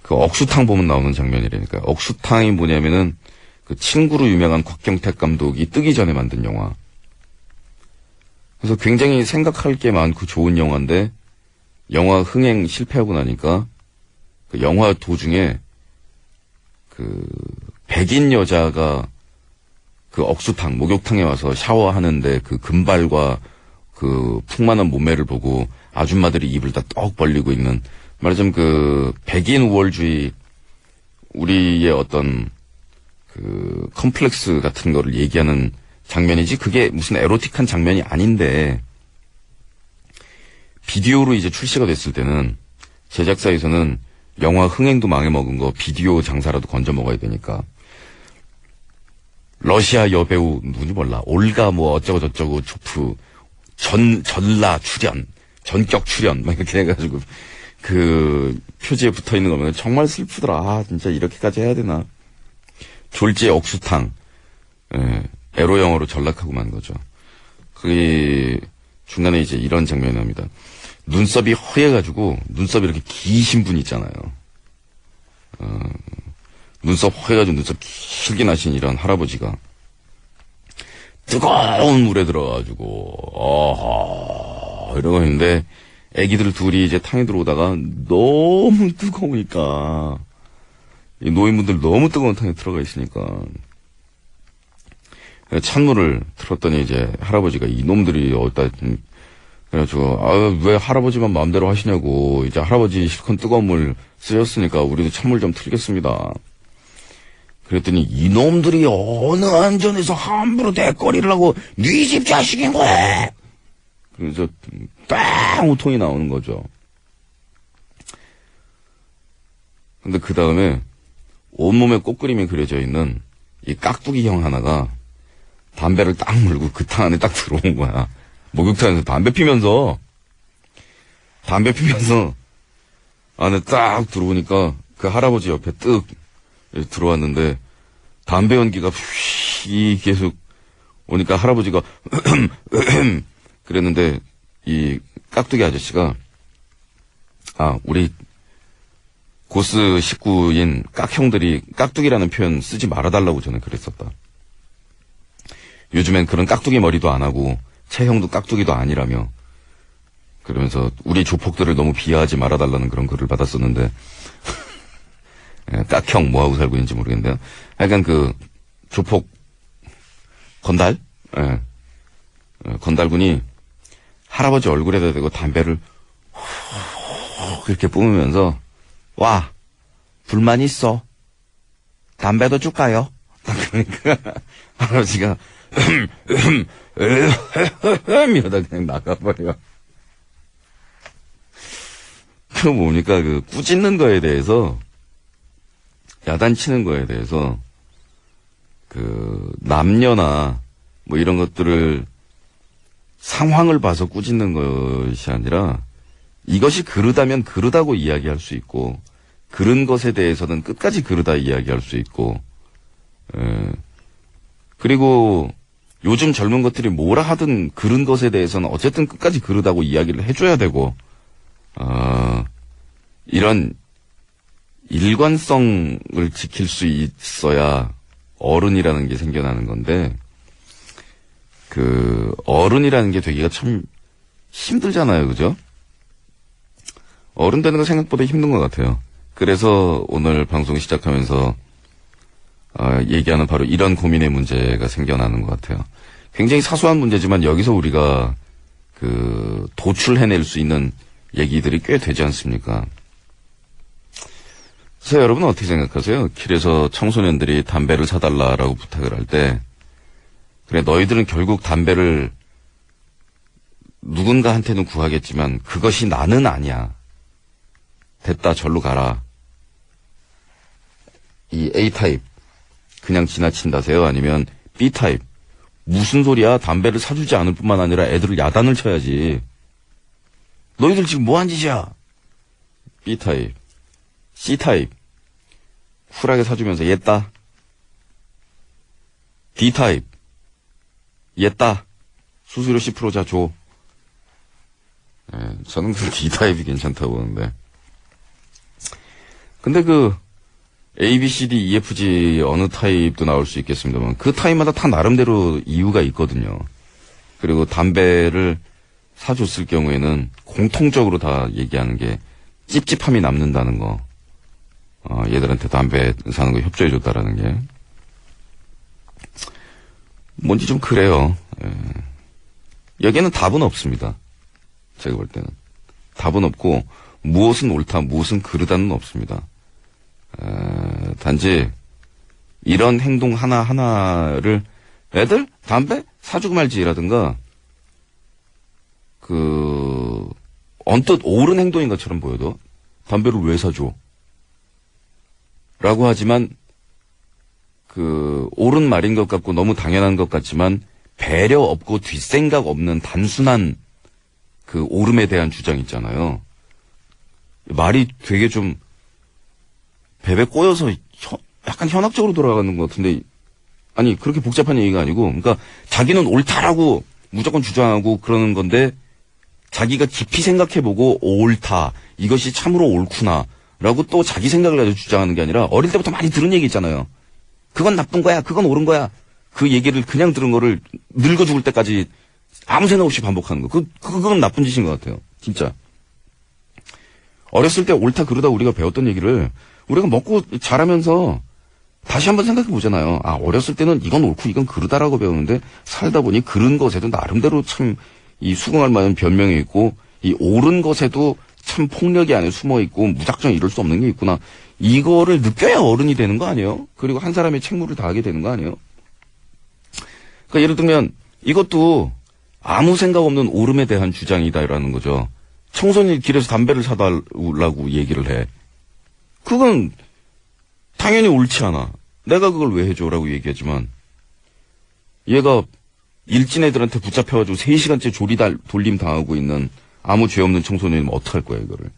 그 억수탕 보면 나오는 장면이라니까요. 억수탕이 뭐냐면은 그 친구로 유명한 곽경택 감독이 뜨기 전에 만든 영화. 그래서 굉장히 생각할 게 많고 좋은 영화인데 영화 흥행 실패하고 나니까 그 영화 도중에 그 백인 여자가 그 억수탕 목욕탕에 와서 샤워하는데 그 금발과 그 풍만한 몸매를 보고 아줌마들이 입을 다 떡 벌리고 있는 말하자면 그 백인 우월주의 우리의 어떤 그 컴플렉스 같은 거를 얘기하는 장면이지 그게 무슨 에로틱한 장면이 아닌데 비디오로 이제 출시가 됐을 때는 제작사에서는 영화 흥행도 망해먹은 거 비디오 장사라도 건져 먹어야 되니까 러시아 여배우 누군지 몰라 올가 뭐 어쩌고 저쩌고 조프 전라 출연 전격 출연 막 이렇게 해가지고 그 표지에 붙어있는 거면 정말 슬프더라. 아 진짜 이렇게까지 해야 되나. 졸지의 억수탕 에로 영어로 전락하고 만 거죠. 그게 중간에 이제 이런 장면이 나옵니다. 눈썹이 허해가지고 눈썹이 이렇게 기신 분 있잖아요. 눈썹 허해가지고 눈썹 길게 나신 이런 할아버지가 뜨거운 물에 들어가지고 이러고 있는데 애기들 둘이 이제 탕에 들어오다가 너무 뜨거우니까 이 노인분들 너무 뜨거운 탕에 들어가 있으니까 찬물을 틀었더니 이제 할아버지가 이놈들이 어디다 그래가지고 왜 할아버지만 마음대로 하시냐고 이제 할아버지 실컷 뜨거운 물 쓰셨으니까 우리도 찬물 좀 틀겠습니다. 그랬더니 이놈들이 어느 안전에서 함부로 대거리를 하고 네 집 자식인 거야. 그래서 빵 우통이 나오는 거죠. 근데 그 다음에 온몸에 꽃그림이 그려져 있는 이 깍두기 형 하나가 담배를 딱 물고 그 탕 안에 딱 들어온 거야. 목욕탕에서 담배 피면서 안에 딱 들어오니까 그 할아버지 옆에 뜩 들어왔는데 담배 연기가 휘 계속 오니까 할아버지가 그랬는데 이 깍두기 아저씨가 우리 고스 식구인 깍형들이 깍두기라는 표현 쓰지 말아달라고 저는 그랬었다. 요즘엔 그런 깍두기 머리도 안 하고 체형도 깍두기도 아니라며 그러면서 우리 조폭들을 너무 비하하지 말아달라는 그런 글을 받았었는데 깍형 뭐하고 살고 있는지 모르겠는데요. 하여간 그 조폭 건달? 건달군이 할아버지 얼굴에다 대고 담배를 이렇게 뿜으면서 와 불만 있어 담배도 줄까요? 그러니까 할아버지가 이러다 그냥 나가버려. 그 뭡니까 그 꾸짖는 거에 대해서 야단치는 거에 대해서 그 남녀나 뭐 이런 것들을 상황을 봐서 꾸짖는 것이 아니라 이것이 그르다면 그르다고 이야기할 수 있고 그른 것에 대해서는 끝까지 그르다 이야기할 수 있고 그리고 요즘 젊은 것들이 뭐라 하든 그른 것에 대해서는 어쨌든 끝까지 그르다고 이야기를 해줘야 되고 이런 일관성을 지킬 수 있어야 어른이라는 게 생겨나는 건데 그 어른이라는 게 되기가 참 힘들잖아요, 그죠? 어른 되는 거 생각보다 힘든 것 같아요. 그래서 오늘 방송 시작하면서 얘기하는 바로 이런 고민의 문제가 생겨나는 것 같아요. 굉장히 사소한 문제지만 여기서 우리가 그 도출해낼 수 있는 얘기들이 꽤 되지 않습니까? 그래서 여러분은 어떻게 생각하세요? 길에서 청소년들이 담배를 사달라라고 부탁을 할 때 그래 너희들은 결국 담배를 누군가한테는 구하겠지만 그것이 나는 아니야. 됐다 절로 가라. 이 A타입 그냥 지나친다세요? 아니면 B타입 무슨 소리야? 담배를 사주지 않을 뿐만 아니라 애들을 야단을 쳐야지. 너희들 지금 뭐한 짓이야? B타입 C타입 쿨하게 사주면서 얘따. D타입 얘따 수수료 10% 자 줘. 저는 그 D타입이 괜찮다고 보는데 근데 그 A, B, C, D, E, F, G 어느 타입도 나올 수 있겠습니다만 그 타입마다 다 나름대로 이유가 있거든요. 그리고 담배를 사줬을 경우에는 공통적으로 다 얘기하는 게 찝찝함이 남는다는 거. 얘들한테 담배 사는 거 협조해줬다라는 게. 뭔지 좀 그래요. 여기에는 답은 없습니다. 제가 볼 때는. 답은 없고 무엇은 옳다, 무엇은 그르다는 없습니다. 단지 이런 행동 하나하나를 애들 담배 사주고 말지라든가 언뜻 옳은 행동인 것처럼 보여도 담배를 왜 사줘? 라고 하지만 옳은 말인 것 같고 너무 당연한 것 같지만 배려 없고 뒷생각 없는 단순한 그 옳음에 대한 주장 있잖아요. 말이 되게 좀 베베 꼬여서 약간 현학적으로 돌아가는 것 같은데 아니 그렇게 복잡한 얘기가 아니고 그러니까 자기는 옳다라고 무조건 주장하고 그러는 건데 자기가 깊이 생각해보고 옳다 이것이 참으로 옳구나 라고 또 자기 생각을 가지고 주장하는 게 아니라 어릴 때부터 많이 들은 얘기 있잖아요. 그건 나쁜 거야 그건 옳은 거야 그 얘기를 그냥 들은 거를 늙어 죽을 때까지 아무 생각 없이 반복하는 거 그건 나쁜 짓인 것 같아요. 진짜 어렸을 때 옳다 그러다 우리가 배웠던 얘기를 우리가 먹고 자라면서 다시 한번 생각해 보잖아요. 어렸을 때는 이건 옳고 이건 그르다라고 배우는데 살다 보니 그른 것에도 나름대로 참 이 수긍할 만한 변명이 있고 이 옳은 것에도 참 폭력이 안에 숨어 있고 무작정 이럴 수 없는 게 있구나. 이거를 느껴야 어른이 되는 거 아니에요? 그리고 한 사람의 책무를 다하게 되는 거 아니에요? 그러니까 예를 들면 이것도 아무 생각 없는 옳음에 대한 주장이다라는 거죠. 청소년이 길에서 담배를 사달라고 얘기를 해. 그건 당연히 옳지 않아. 내가 그걸 왜 해줘라고 얘기하지만 얘가 일진 애들한테 붙잡혀가지고 3시간째 돌림 당하고 있는 아무 죄 없는 청소년이면 어떡할 거야 이거를.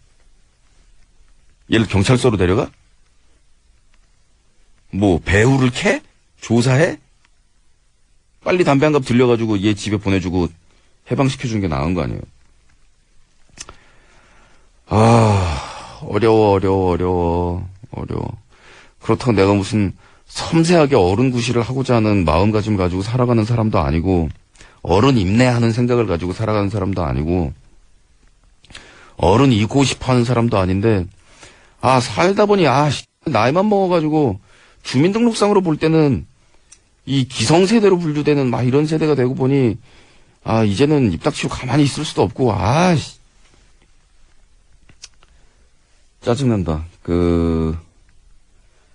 얘를 경찰서로 데려가? 뭐 배후를 캐? 조사해? 빨리 담배 한 갑 들려가지고 얘 집에 보내주고 해방시켜주는 게 나은 거 아니에요. 어려워. 그렇다고 내가 무슨 섬세하게 어른 구실을 하고자 하는 마음가짐을 가지고 살아가는 사람도 아니고 어른 인내하는 생각을 가지고 살아가는 사람도 아니고 어른이고 싶어하는 사람도 아닌데 살다 보니 나이만 먹어가지고 주민등록상으로 볼 때는 이 기성세대로 분류되는 막 이런 세대가 되고 보니 이제는 입 닥치고 가만히 있을 수도 없고 짜증난다.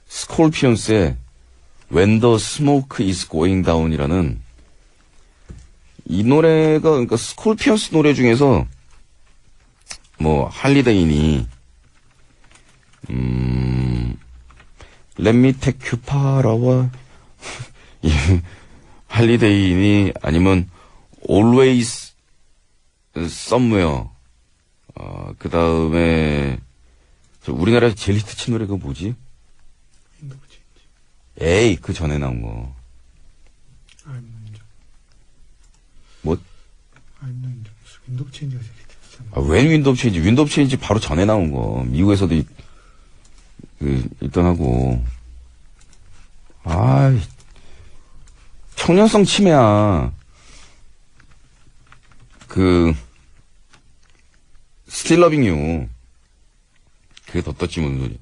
스콜피언스의 When the Smoke is Going Down이라는 이 노래가 그러니까 스콜피언스 노래 중에서 뭐 할리데이니 Let me take you far away 할리데이니 아니면 always somewhere. 그 다음에 우리나라에서 제일 히트 친 노래가 뭐지? 에이, 그 전에 나온 거. 뭐? 윈도우 체인지가 제일 히트했잖아. 웬 윈도우 체인지? 윈도우 체인지 바로 전에 나온 거. 미국에서도 일단 하고. 청년성 침해야. Still Loving You. 그게 더 떴지, 무슨 소리.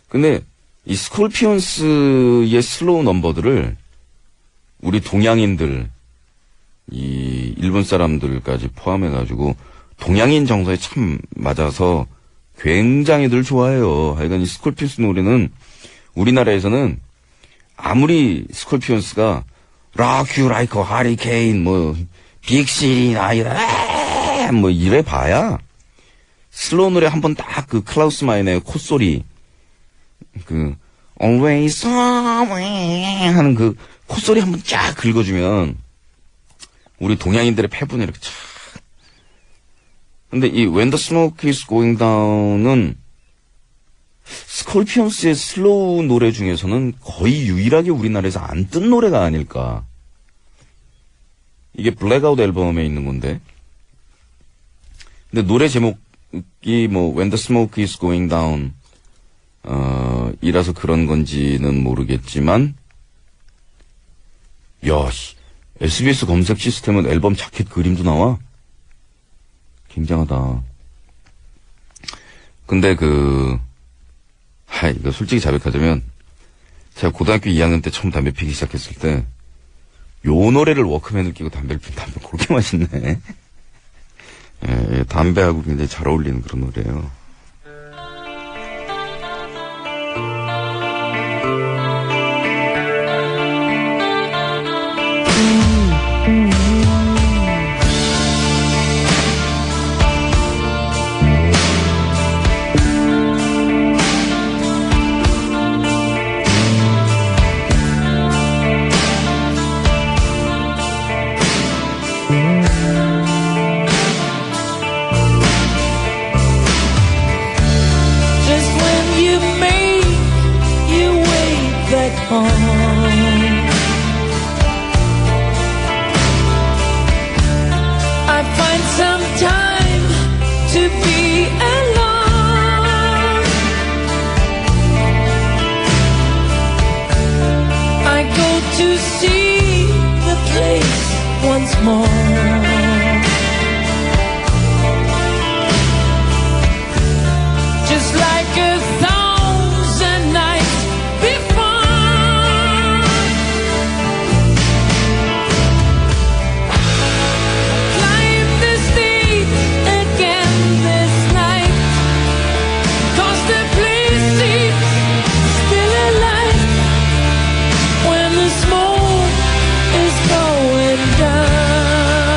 근데, 이 스콜피언스의 슬로우 넘버들을, 우리 동양인들, 이 일본 사람들까지 포함해가지고, 동양인 정서에 참 맞아서 굉장히들 좋아해요. 하여간 이 스콜피언스 노래는 우리나라에서는 아무리 스콜피언스가 Rock You Like a Hurricane, 빅시리 나이다, 이래 봐야 슬로우 노래 한번 딱 클라우스 마이너의 콧소리, Always Somewhere 하는 콧소리 한번 쫙 긁어주면 우리 동양인들의 패분이 이렇게 쫙. 근데 이 When the Smoke is Going Down은 스콜피언스의 슬로우 노래 중에서는 거의 유일하게 우리나라에서 안 뜬 노래가 아닐까. 이게 블랙아웃 앨범에 있는 건데. 근데 노래 제목이 When the Smoke is Going Down 이라서 그런 건지는 모르겠지만, SBS 검색 시스템은 앨범 자켓 그림도 나와? 굉장하다. 근데 이거 솔직히 자백하자면, 제가 고등학교 2학년 때 처음 담배 피기 시작했을 때, 요 노래를 워크맨을 끼고 담배를 피면 담배 그렇게 맛있네. 예, 담배하고 굉장히 잘 어울리는 그런 노래예요. When the smoke is going down.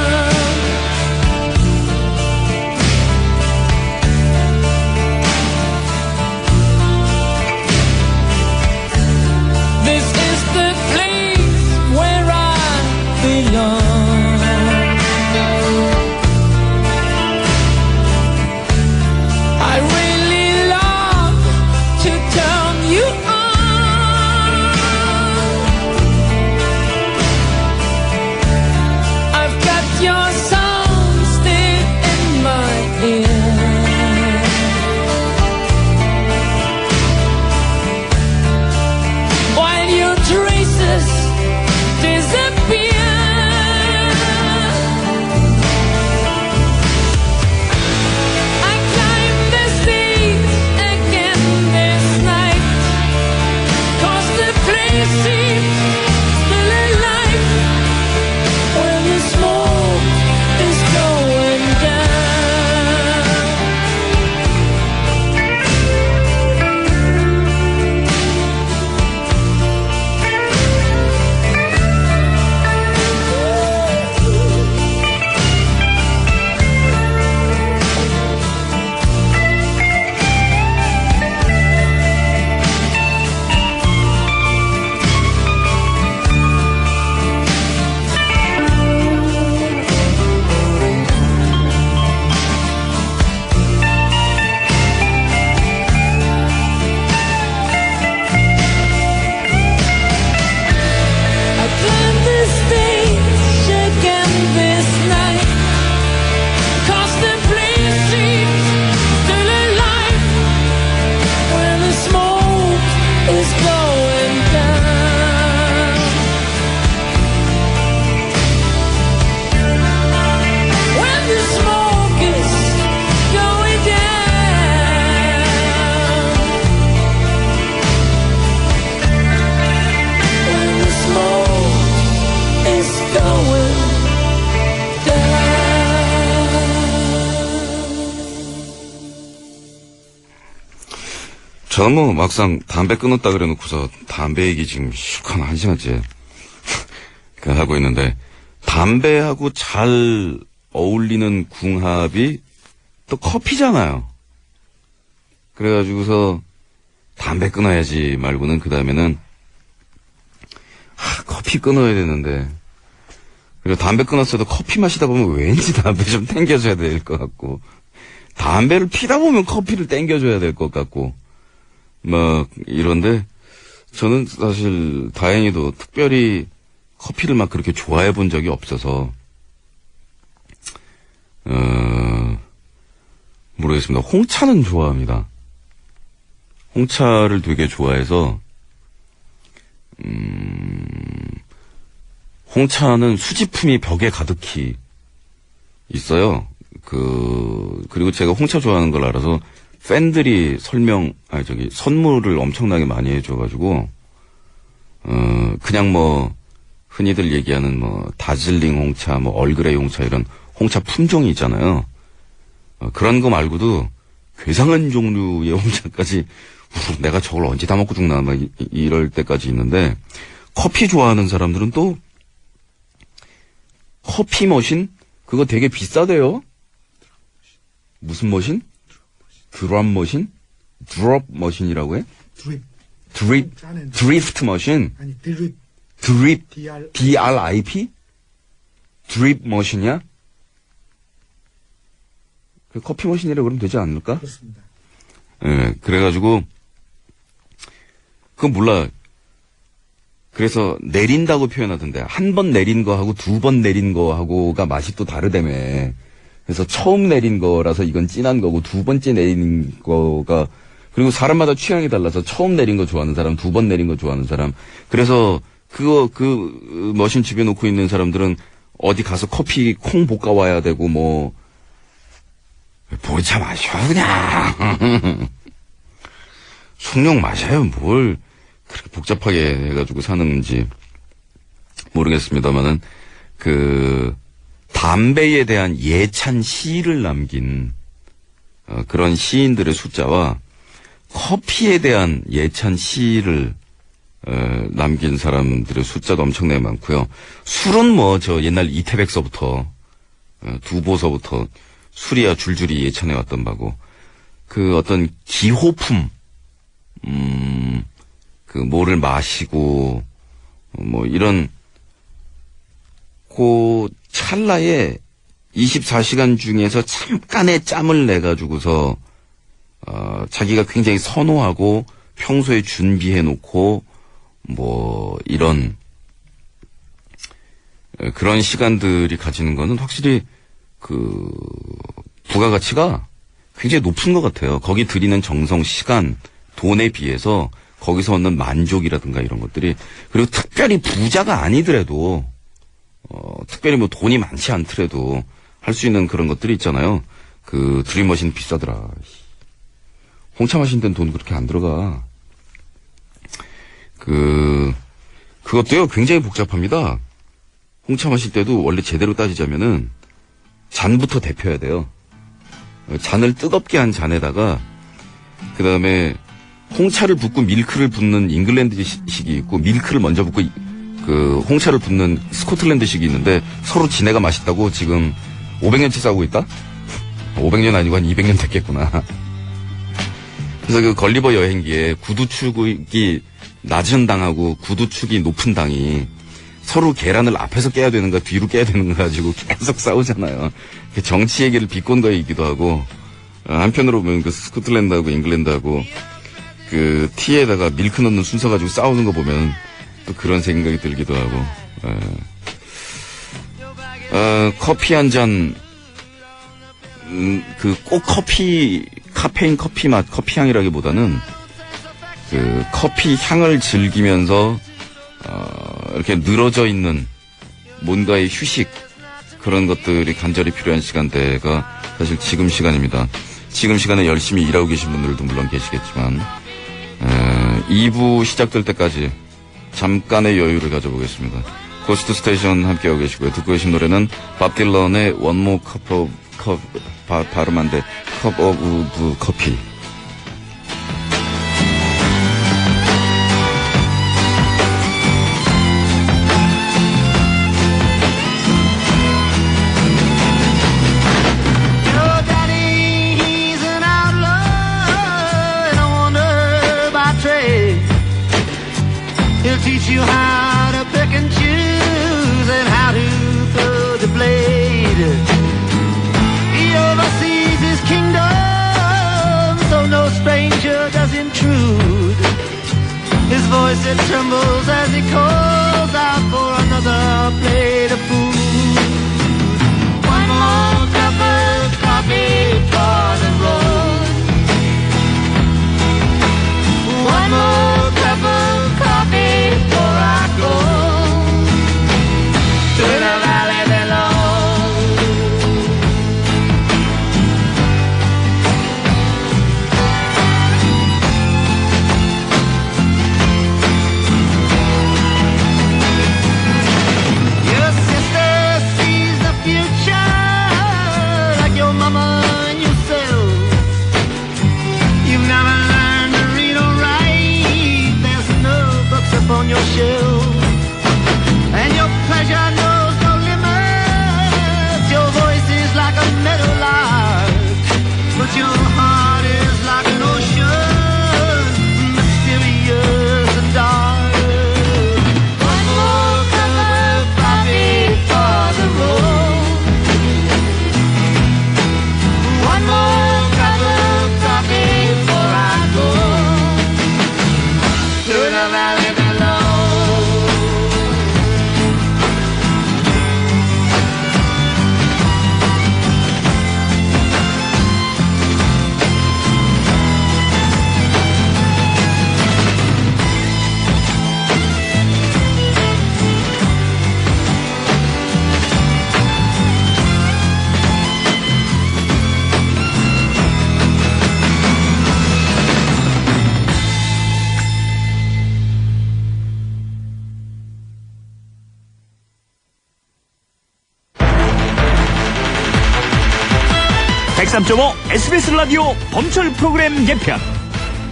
저는 뭐 막상 담배 끊었다 그래 놓고서 담배 얘기 지금 실컷 1시간째 하고 있는데, 담배하고 잘 어울리는 궁합이 또 커피잖아요. 그래가지고서 담배 끊어야지 말고는 그 다음에는 커피 끊어야 되는데, 그리고 담배 끊었어도 커피 마시다 보면 왠지 담배 좀 땡겨줘야 될 것 같고, 담배를 피다 보면 커피를 땡겨줘야 될 것 같고, 막 이런데, 저는 사실 다행히도 특별히 커피를 막 그렇게 좋아해 본 적이 없어서, 모르겠습니다. 홍차는 좋아합니다. 홍차를 되게 좋아해서, 홍차는 수집품이 벽에 가득히 있어요. 그리고 제가 홍차 좋아하는 걸 알아서 팬들이 선물을 엄청나게 많이 해줘가지고, 그냥 뭐, 흔히들 얘기하는 뭐, 다즐링 홍차, 뭐, 얼그레이 홍차 이런 홍차 품종이 있잖아요. 그런 거 말고도 괴상한 종류의 홍차까지, 내가 저걸 언제 다 먹고 죽나, 막 이럴 때까지 있는데, 커피 좋아하는 사람들은 또, 커피 머신? 그거 되게 비싸대요. 무슨 머신? 드럼 머신? 드롭 머신이라고 해? 드리프트 머신? 아니, 드립. DRIP? 드립 머신이야? 그 커피 머신이라고 그러면 되지 않을까? 그렇습니다. 예, 그래가지고, 그건 몰라. 그래서 내린다고 표현하던데, 한 번 내린 거하고 2번 내린 거하고가 맛이 또 다르다며. 그래서 처음 내린 거라서 이건 진한 거고, 2번째 내린 거가, 그리고 사람마다 취향이 달라서 처음 내린 거 좋아하는 사람, 2번 내린 거 좋아하는 사람. 그래서 그 머신 집에 놓고 있는 사람들은 어디 가서 커피 콩 볶아 와야 되고, 뭐, 보리차 마셔, 그냥. 숭늉 마셔요, 뭘. 그렇게 복잡하게 해가지고 사는지 모르겠습니다만은, 담배에 대한 예찬 시를 남긴, 그런 시인들의 숫자와 커피에 대한 예찬 시를, 남긴 사람들의 숫자도 엄청나게 많고요. 술은 뭐, 옛날 이태백서부터, 두보서부터 술이야 줄줄이 예찬해왔던 바고, 어떤 기호품, 뭐를 마시고, 뭐, 이런, 찰나에 24시간 중에서 잠깐의 짬을 내가지고서, 자기가 굉장히 선호하고, 평소에 준비해놓고, 뭐, 그런 시간들이 가지는 거는 확실히, 부가가치가 굉장히 높은 것 같아요. 거기 들이는 정성, 시간, 돈에 비해서, 거기서 얻는 만족이라든가 이런 것들이, 그리고 특별히 부자가 아니더라도, 특별히 뭐 돈이 많지 않더라도 할 수 있는 그런 것들이 있잖아요. 드림머신 비싸더라. 홍차 마신 데는 돈 그렇게 안 들어가. 그것도요, 굉장히 복잡합니다. 홍차 마실 때도 원래 제대로 따지자면은, 잔부터 데펴야 돼요. 잔을 뜨겁게 한 잔에다가, 그 다음에, 홍차를 붓고 밀크를 붓는 잉글랜드식이 있고, 밀크를 먼저 붓고 홍차를 붓는 스코틀랜드식이 있는데, 서로 지네가 맛있다고 지금 500년째 싸우고 있다? 500년 아니고 한 200년 됐겠구나. 그래서 걸리버 여행기에 구두축이 낮은 당하고 구두축이 높은 당이 서로 계란을 앞에서 깨야 되는가 뒤로 깨야 되는가 가지고 계속 싸우잖아요. 정치 얘기를 비꼰 거이기도 하고, 한편으로 보면 스코틀랜드하고 잉글랜드하고 티에다가 밀크 넣는 순서 가지고 싸우는 거 보면 또 그런 생각이 들기도 하고, 커피 한 잔, 꼭 카페인 커피 맛, 커피 향이라기보다는 커피 향을 즐기면서, 이렇게 늘어져 있는 뭔가의 휴식, 그런 것들이 간절히 필요한 시간대가 사실 지금 시간입니다. 지금 시간에 열심히 일하고 계신 분들도 물론 계시겠지만, 2부 시작될 때까지 잠깐의 여유를 가져보겠습니다. 고스트 스테이션 함께하고 계시고요. 듣고 계신 노래는 밥 딜런의 One More Cup of 발음 안 돼. Cup of Coffee. teach you how to pick and choose and how to throw the blade. He oversees his kingdom, so no stranger does intrude. His voice it trembles as he calls out for another plate of food. One more cup of coffee for the road. One more cup of coffee before I go to the valley below. Your sister sees the future like your mama and yourself. You've never learned to read or write. There's no books upon your shelf, and your pleasure knows no limits. Your voice is like a meadowlark, but your heart is like an ocean, mysterious and dark. One more cup of coffee for the road. One more cup of coffee before I go to the valley below. SBS 라디오 봄철 프로그램 개편.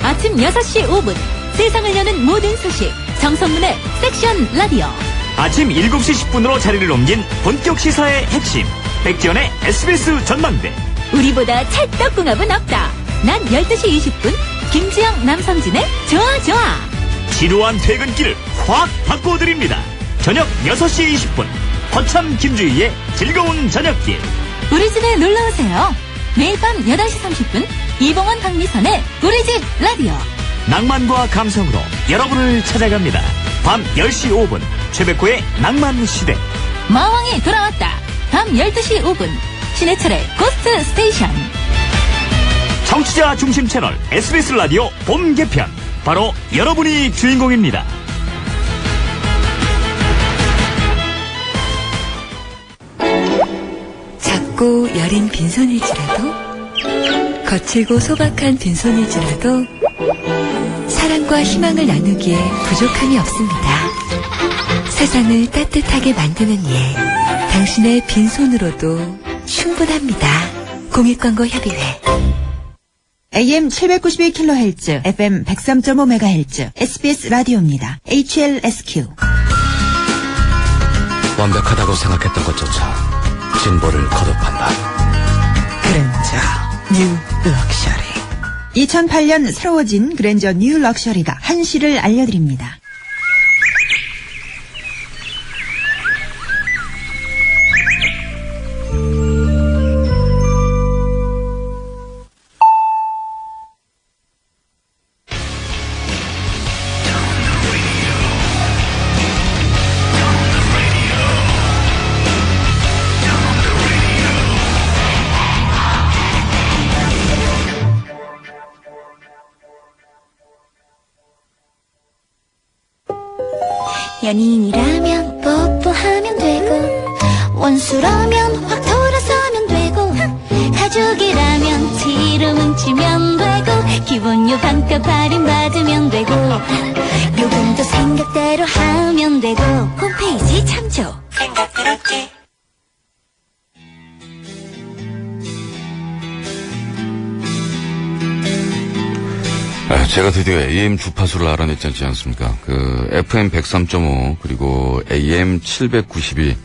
아침 6시 5분 세상을 여는 모든 소식 정성문의 섹션 라디오. 아침 7시 10분으로 자리를 옮긴 본격 시사의 핵심 백지연의 SBS 전망대. 우리보다 찰떡궁합은 없다. 낮 12시 20분 김지영 남성진의 좋아 좋아. 지루한 퇴근길을 확 바꿔드립니다. 저녁 6시 20분 허참 김주희의 즐거운 저녁길. 우리 집에 놀러오세요. 매일 밤 8시 30분 이봉원 박미선의 우리 집 라디오. 낭만과 감성으로 여러분을 찾아갑니다. 밤 10시 5분 최백호의 낭만시대. 마왕이 돌아왔다. 밤 12시 5분 신해철의 고스트 스테이션. 청취자 중심 채널 SBS 라디오 봄 개편. 바로 여러분이 주인공입니다. 작고 여린 빈손일지라도 거칠고 소박한 빈손일지라도 사랑과 희망을 나누기에 부족함이 없습니다. 세상을 따뜻하게 만드는 일, 당신의 빈손으로도 충분합니다. 공익광고협의회. AM 792kHz, FM 103.5MHz, SBS 라디오입니다. HLSQ. 완벽하다고 생각했던 것조차 진보를 거듭한다. 그랜저 뉴 럭셔리. 2008년 새로워진 그랜저 뉴 럭셔리가 한시를 알려드립니다. 연인이라면 뽀뽀하면 되고 원수라면 확 돌아서면 되고 가족이라면 뒤로 뭉치면 되고 기본료 반값 할인받으면 되고 요금도 생각대로 하면 되고 홈페이지 참조. 생각 들었지? 제가 드디어 AM 주파수를 알아냈지 않습니까? 그 FM 103.5 그리고 AM 792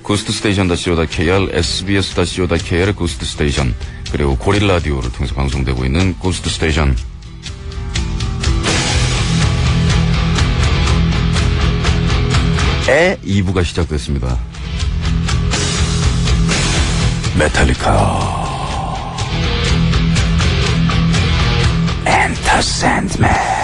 고스트 스테이션.co.kr, sbs.co.kr 고스트 스테이션, 그리고 고릴 라디오를 통해서 방송되고 있는 고스트 스테이션. 2부가 시작됐습니다. 메탈리카 Enter Sandman.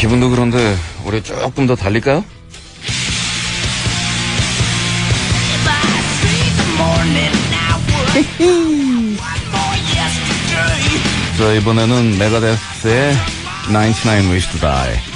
기분도 그런데 우리 조금 더 달릴까요? 자, 이번에는 메가데스의 99 Ways to Die.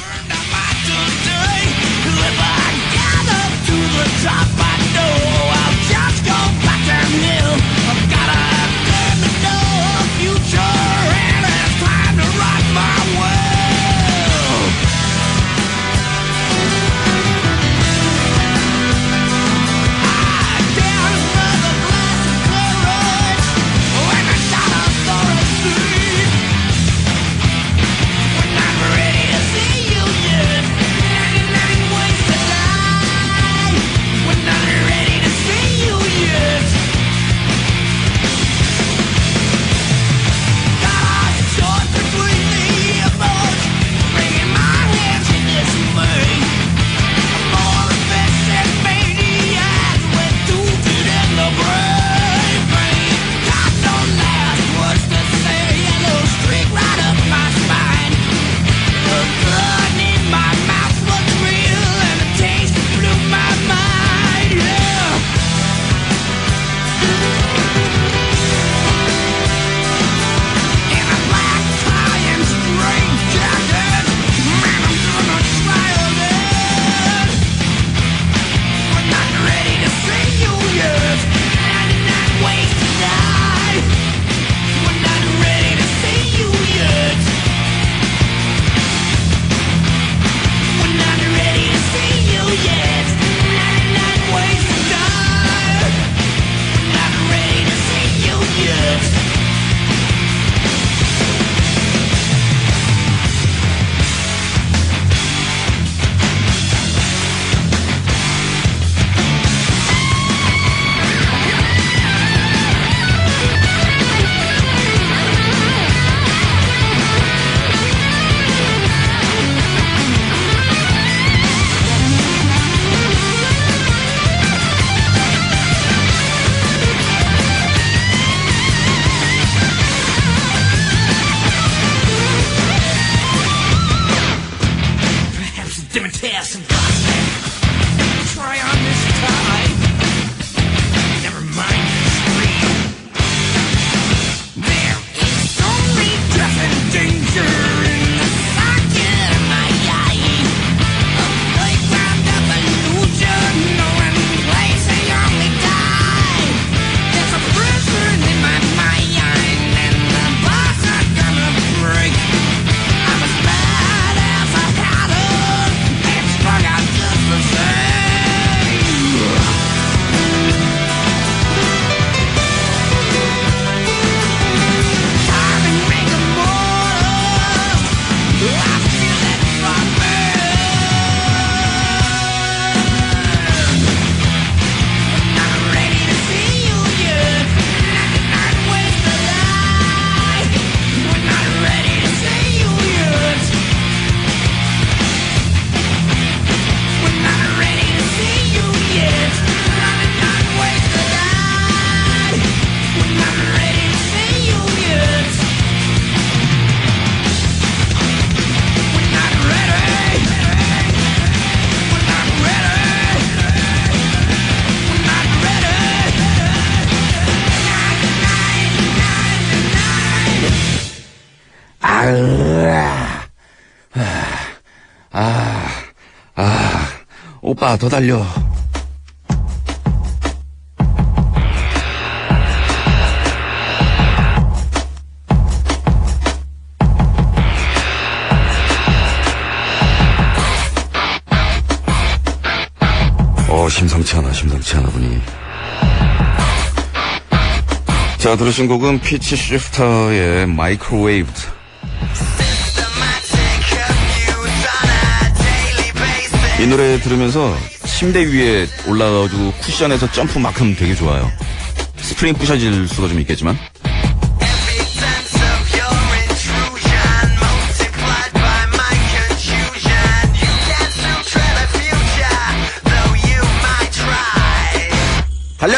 오빠 더 달려. 심상치 않아 분위기. 자, 들으신 곡은 피치 시프터의 마이크로웨이브. 이 노래 들으면서 침대 위에 올라가가지고 쿠션에서 점프 막 하면 되게 좋아요. 스프링 부셔질 수가 좀 있겠지만. 달려!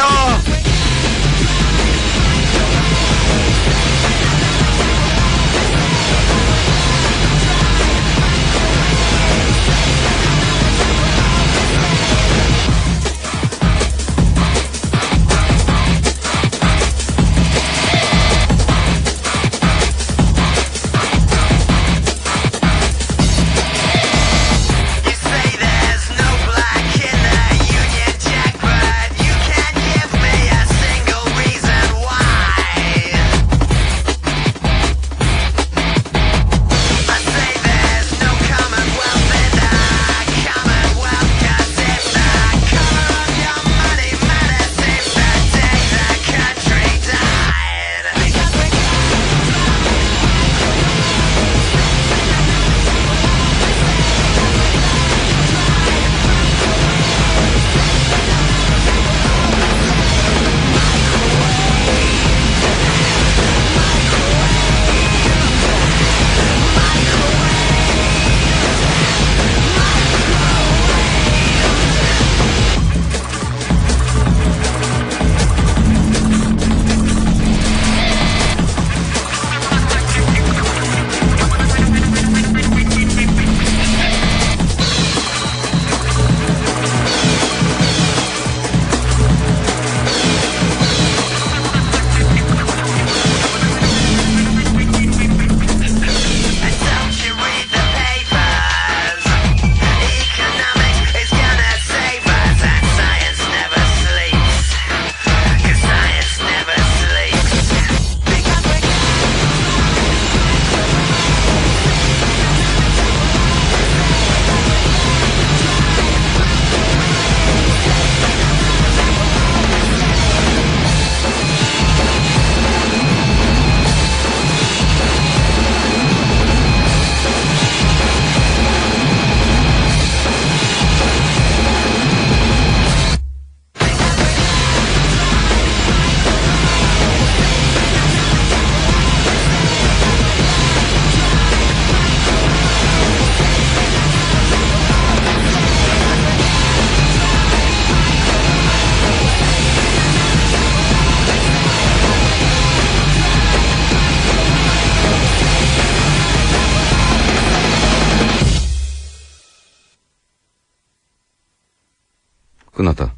끝났다.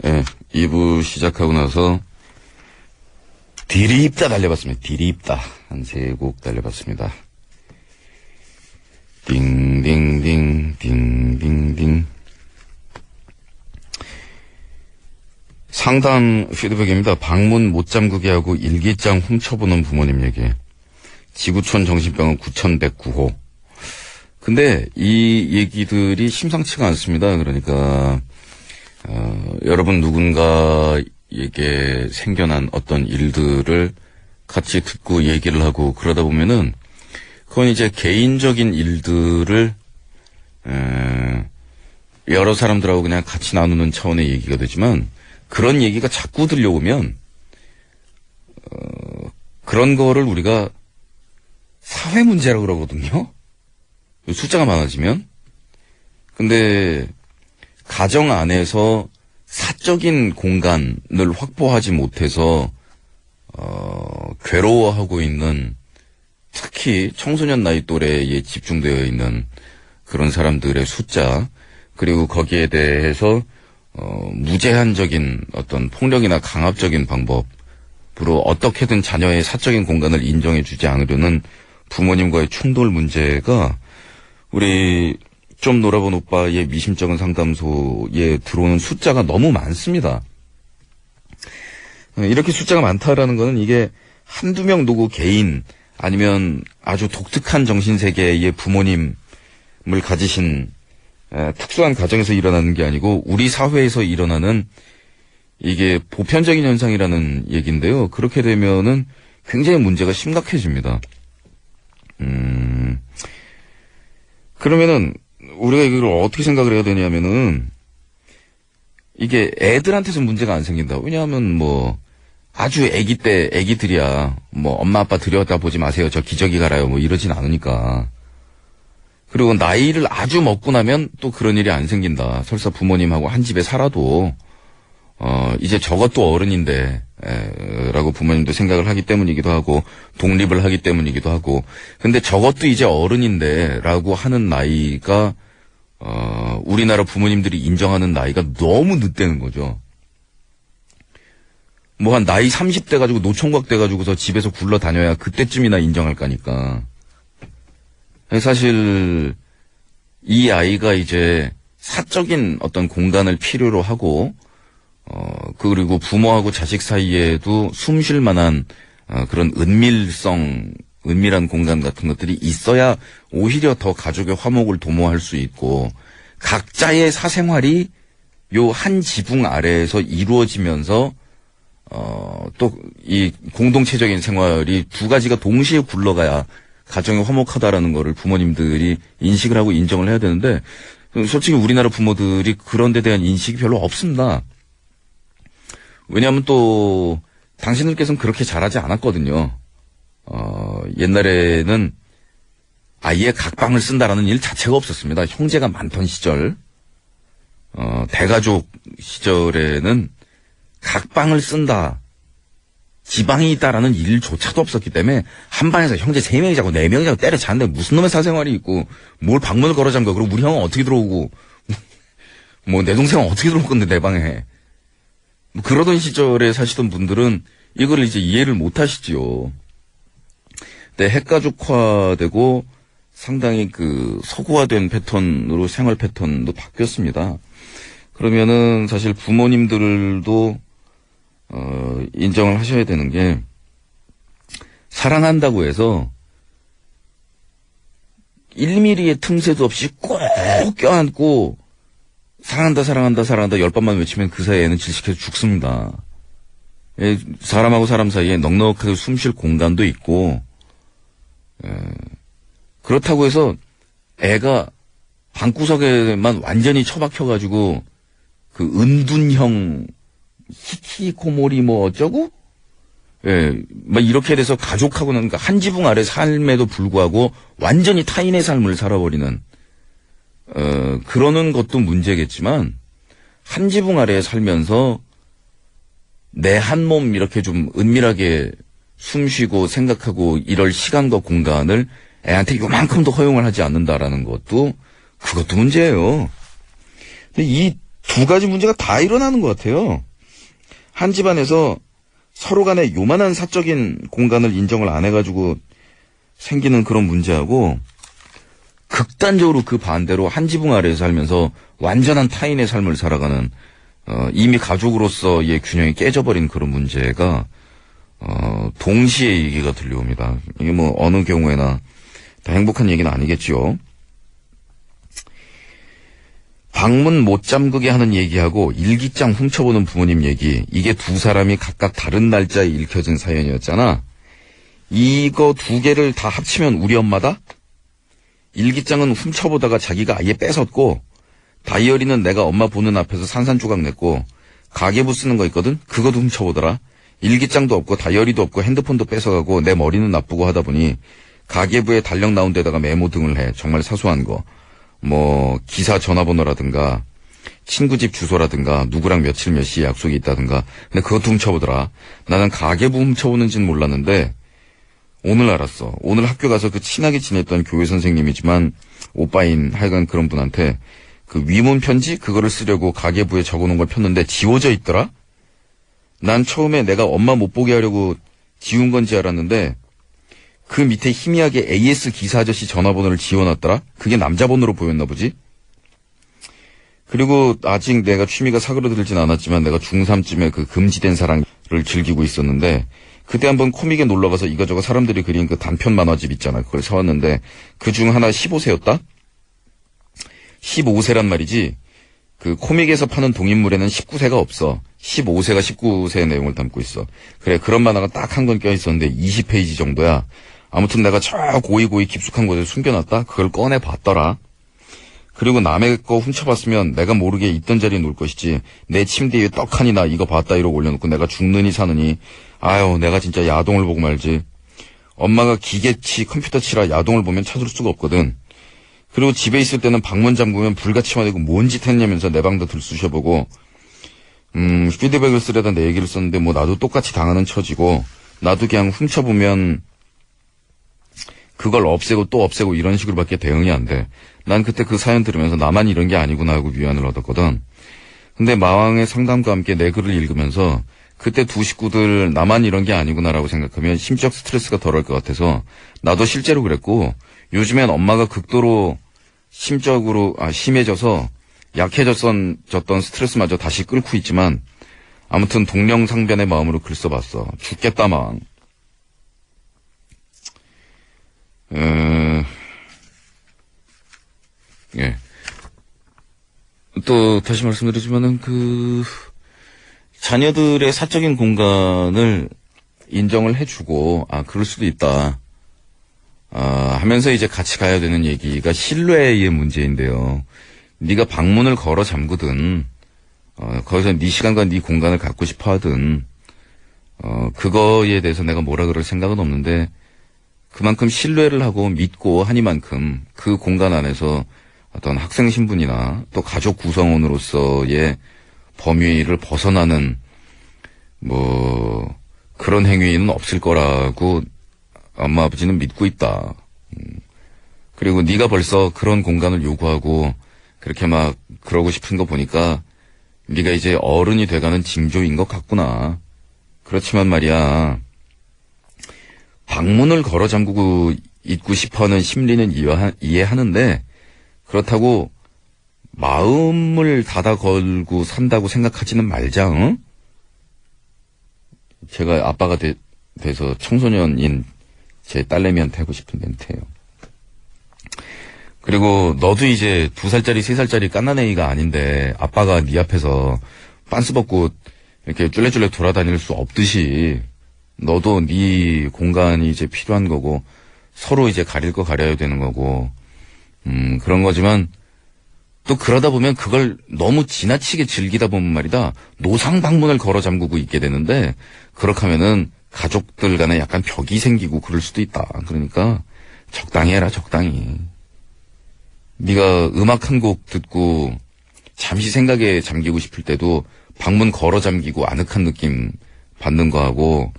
예, 2부 시작하고 나서 디립다 달려봤습니다. 디립다. 한 3곡 달려봤습니다. 띵띵띵 띵띵띵. 상담 피드백입니다. 방문 못 잠그게 하고 일기장 훔쳐보는 부모님 얘기. 지구촌 정신병원 9109호. 근데 이 얘기들이 심상치가 않습니다. 그러니까 여러분 누군가에게 생겨난 어떤 일들을 같이 듣고 얘기를 하고 그러다 보면은 그건 이제 개인적인 일들을 여러 사람들하고 그냥 같이 나누는 차원의 얘기가 되지만 그런 얘기가 자꾸 들려오면 그런 거를 우리가 사회 문제라고 그러거든요. 숫자가 많아지면. 근데 가정 안에서 사적인 공간을 확보하지 못해서 괴로워하고 있는, 특히 청소년 나이 또래에 집중되어 있는 그런 사람들의 숫자, 그리고 거기에 대해서 무제한적인 어떤 폭력이나 강압적인 방법으로 어떻게든 자녀의 사적인 공간을 인정해주지 않으려는 부모님과의 충돌 문제가 우리 좀 놀아본 오빠의 미심쩍은 상담소에 들어오는 숫자가 너무 많습니다. 이렇게 숫자가 많다라는 거는 이게 한두 명 누구 개인 아니면 아주 독특한 정신세계의 부모님을 가지신 특수한 가정에서 일어나는 게 아니고 우리 사회에서 일어나는 이게 보편적인 현상이라는 얘기인데요. 그렇게 되면은 굉장히 문제가 심각해집니다. 그러면은 우리가 이걸 어떻게 생각을 해야 되냐면은 이게 애들한테서 문제가 안 생긴다. 왜냐하면 뭐 아주 애기 때 애기들이야 뭐 엄마 아빠 들여다 보지 마세요. 저 기저귀 갈아요. 뭐 이러진 않으니까. 그리고 나이를 아주 먹고 나면 또 그런 일이 안 생긴다. 설사 부모님하고 한 집에 살아도 이제 저것도 어른인데 라고 부모님도 생각을 하기 때문이기도 하고 독립을 하기 때문이기도 하고 근데 저것도 이제 어른인데 라고 하는 나이가 우리나라 부모님들이 인정하는 나이가 너무 늦대는 거죠. 뭐 한 나이 30대 가지고 노총각 돼 가지고서 집에서 굴러다녀야 그때쯤이나 인정할 거니까. 사실 이 아이가 이제 사적인 어떤 공간을 필요로 하고 그리고 부모하고 자식 사이에도 숨 쉴 만한 그런 은밀한 공간 같은 것들이 있어야 오히려 더 가족의 화목을 도모할 수 있고 각자의 사생활이 요 한 지붕 아래에서 이루어지면서 또 이 공동체적인 생활이 두 가지가 동시에 굴러가야 가정이 화목하다라는 거를 부모님들이 인식을 하고 인정을 해야 되는데 솔직히 우리나라 부모들이 그런 데 대한 인식이 별로 없습니다. 왜냐하면 또 당신들께서는 그렇게 잘하지 않았거든요. 옛날에는 아예 각방을 쓴다라는 일 자체가 없었습니다. 형제가 많던 시절, 대가족 시절에는 각방을 쓴다, 지방이 있다라는 일조차도 없었기 때문에 한 반에서 형제 3명이 자고 4명이 자고 때려잡는데 무슨 놈의 사생활이 있고 뭘 방문을 걸어 잠궈. 그리고 우리 형은 어떻게 들어오고 뭐 내 동생은 어떻게 들어올 건데 내 방에. 그러던 시절에 사시던 분들은 이걸 이제 이해를 못 하시지요. 근데 핵가족화되고 상당히 그 서구화된 패턴으로 생활 패턴도 바뀌었습니다. 그러면은 사실 부모님들도 인정을 하셔야 되는 게 사랑한다고 해서 1mm의 틈새도 없이 꼭 껴안고 사랑한다 10번만 외치면 그 사이에는 질식해서 죽습니다. 사람하고 사람 사이에 넉넉하게 숨 쉴 공간도 있고 그렇다고 해서 애가 방구석에만 완전히 처박혀가지고 그 은둔형 히키코모리 뭐 어쩌고 막 이렇게 돼서 가족하고는 그러니까 한 지붕 아래 삶에도 불구하고 완전히 타인의 삶을 살아버리는 그러는 것도 문제겠지만 한 지붕 아래에 살면서 내 한 몸 이렇게 좀 은밀하게 숨 쉬고 생각하고 이럴 시간과 공간을 애한테 요만큼도 허용을 하지 않는다라는 것도 그것도 문제예요. 근데 이 두 가지 문제가 다 일어나는 것 같아요. 한 집안에서 서로 간에 요만한 사적인 공간을 인정을 안 해가지고 생기는 그런 문제하고 극단적으로 그 반대로 한 지붕 아래에 살면서 완전한 타인의 삶을 살아가는 이미 가족으로서의 균형이 깨져버린 그런 문제가 동시에 얘기가 들려옵니다. 이게 뭐 어느 경우에나 다 행복한 얘기는 아니겠죠. 방문 못 잠그게 하는 얘기하고 일기장 훔쳐보는 부모님 얘기, 이게 두 사람이 각각 다른 날짜에 읽혀진 사연이었잖아. 이거 두 개를 다 합치면 우리 엄마다? 일기장은 훔쳐보다가 자기가 아예 뺏었고, 다이어리는 내가 엄마 보는 앞에서 산산조각 냈고, 가계부 쓰는 거 있거든? 그것도 훔쳐보더라. 일기장도 없고 다이어리도 없고 핸드폰도 뺏어가고 내 머리는 나쁘고 하다 보니 가계부에 달력 나온 데다가 메모 등을 해. 정말 사소한 거. 뭐 기사 전화번호라든가 친구 집 주소라든가 누구랑 며칠 몇 시에 약속이 있다든가. 근데 그것도 훔쳐보더라. 나는 가계부 훔쳐보는지는 몰랐는데 오늘 알았어. 오늘 학교 가서 그 친하게 지냈던 교회 선생님이지만 오빠인 하여간 그런 분한테 그 위문 편지 그거를 쓰려고 가계부에 적어놓은 걸 폈는데 지워져 있더라. 난 처음에 내가 엄마 못 보게 하려고 지운 건지 알았는데 그 밑에 희미하게 AS 기사 아저씨 전화번호를 지워놨더라? 그게 남자 번호로 보였나 보지? 그리고 아직 내가 취미가 사그러들진 않았지만 내가 중3쯤에 그 금지된 사랑을 즐기고 있었는데 그때 한번 코믹에 놀러가서 이거저거 사람들이 그린 그 단편 만화집 있잖아. 그걸 사왔는데 그중 하나 15세였다? 15세란 말이지. 그 코믹에서 파는 동인물에는 19세가 없어. 15세가 19세의 내용을 담고 있어. 그래, 그런 만화가 딱 한 권 껴있었는데 20페이지 정도야. 아무튼 내가 저 고이 깊숙한 곳에 숨겨놨다? 그걸 꺼내 봤더라. 그리고 남의 거 훔쳐봤으면 내가 모르게 있던 자리에 놓을 것이지. 내 침대 위에 떡하니 나 이거 봤다 이러고 올려놓고 내가 죽느니 사느니. 아유, 내가 진짜 야동을 보고 말지. 엄마가 기계치, 컴퓨터치라 야동을 보면 찾을 수가 없거든. 그리고 집에 있을 때는 방문 잠그면 불같이 맞고 뭔 짓 했냐면서 내 방도 들쑤셔보고 피드백을 쓰려다 내 얘기를 썼는데 뭐 나도 똑같이 당하는 처지고 나도 그냥 훔쳐보면 그걸 없애고 또 없애고 이런 식으로밖에 대응이 안 돼. 난 그때 그 사연 들으면서 나만 이런 게 아니구나 하고 위안을 얻었거든. 근데 마왕의 상담과 함께 내 글을 읽으면서 그때 두 식구들 나만 이런 게 아니구나라고 생각하면 심적 스트레스가 덜할 것 같아서 나도 실제로 그랬고 요즘엔 엄마가 극도로 심해져서 약해졌던 스트레스마저 다시 끓고 있지만 아무튼 동령상변의 마음으로 글 써봤어. 죽겠다 마음. 예. 또 다시 말씀드리지만은 자녀들의 사적인 공간을 인정을 해주고 그럴 수도 있다. 하면서 이제 같이 가야 되는 얘기가 신뢰의 문제인데요. 네가 방문을 걸어 잠그든 거기서 네 시간과 네 공간을 갖고 싶어 하든 그거에 대해서 내가 뭐라 그럴 생각은 없는데 그만큼 신뢰를 하고 믿고 하니만큼 그 공간 안에서 어떤 학생 신분이나 또 가족 구성원으로서의 범위를 벗어나는 그런 행위는 없을 거라고 엄마 아버지는 믿고 있다. 그리고 네가 벌써 그런 공간을 요구하고 그렇게 막 그러고 싶은 거 보니까 네가 이제 어른이 돼가는 징조인 것 같구나. 그렇지만 말이야. 방문을 걸어 잠그고 있고 싶어하는 심리는 이해하는데 그렇다고 마음을 닫아 걸고 산다고 생각하지는 말자. 응? 제가 아빠가 돼서 청소년인 제 딸내미한테 하고 싶은 멘트예요. 그리고 너도 이제 2살짜리 3살짜리 깐난애기가 아닌데 아빠가 네 앞에서 빤스 벗고 이렇게 쫄래쫄래 돌아다닐 수 없듯이 너도 네 공간이 이제 필요한 거고 서로 이제 가릴 거 가려야 되는 거고 그런 거지만 또 그러다 보면 그걸 너무 지나치게 즐기다 보면 말이다 노상 방문을 걸어 잠그고 있게 되는데 그렇게 하면은 가족들 간에 약간 벽이 생기고 그럴 수도 있다. 그러니까 적당히 해라, 적당히. 네가 음악 한 곡 듣고 잠시 생각에 잠기고 싶을 때도 방문 걸어 잠기고 아늑한 느낌 받는 거하고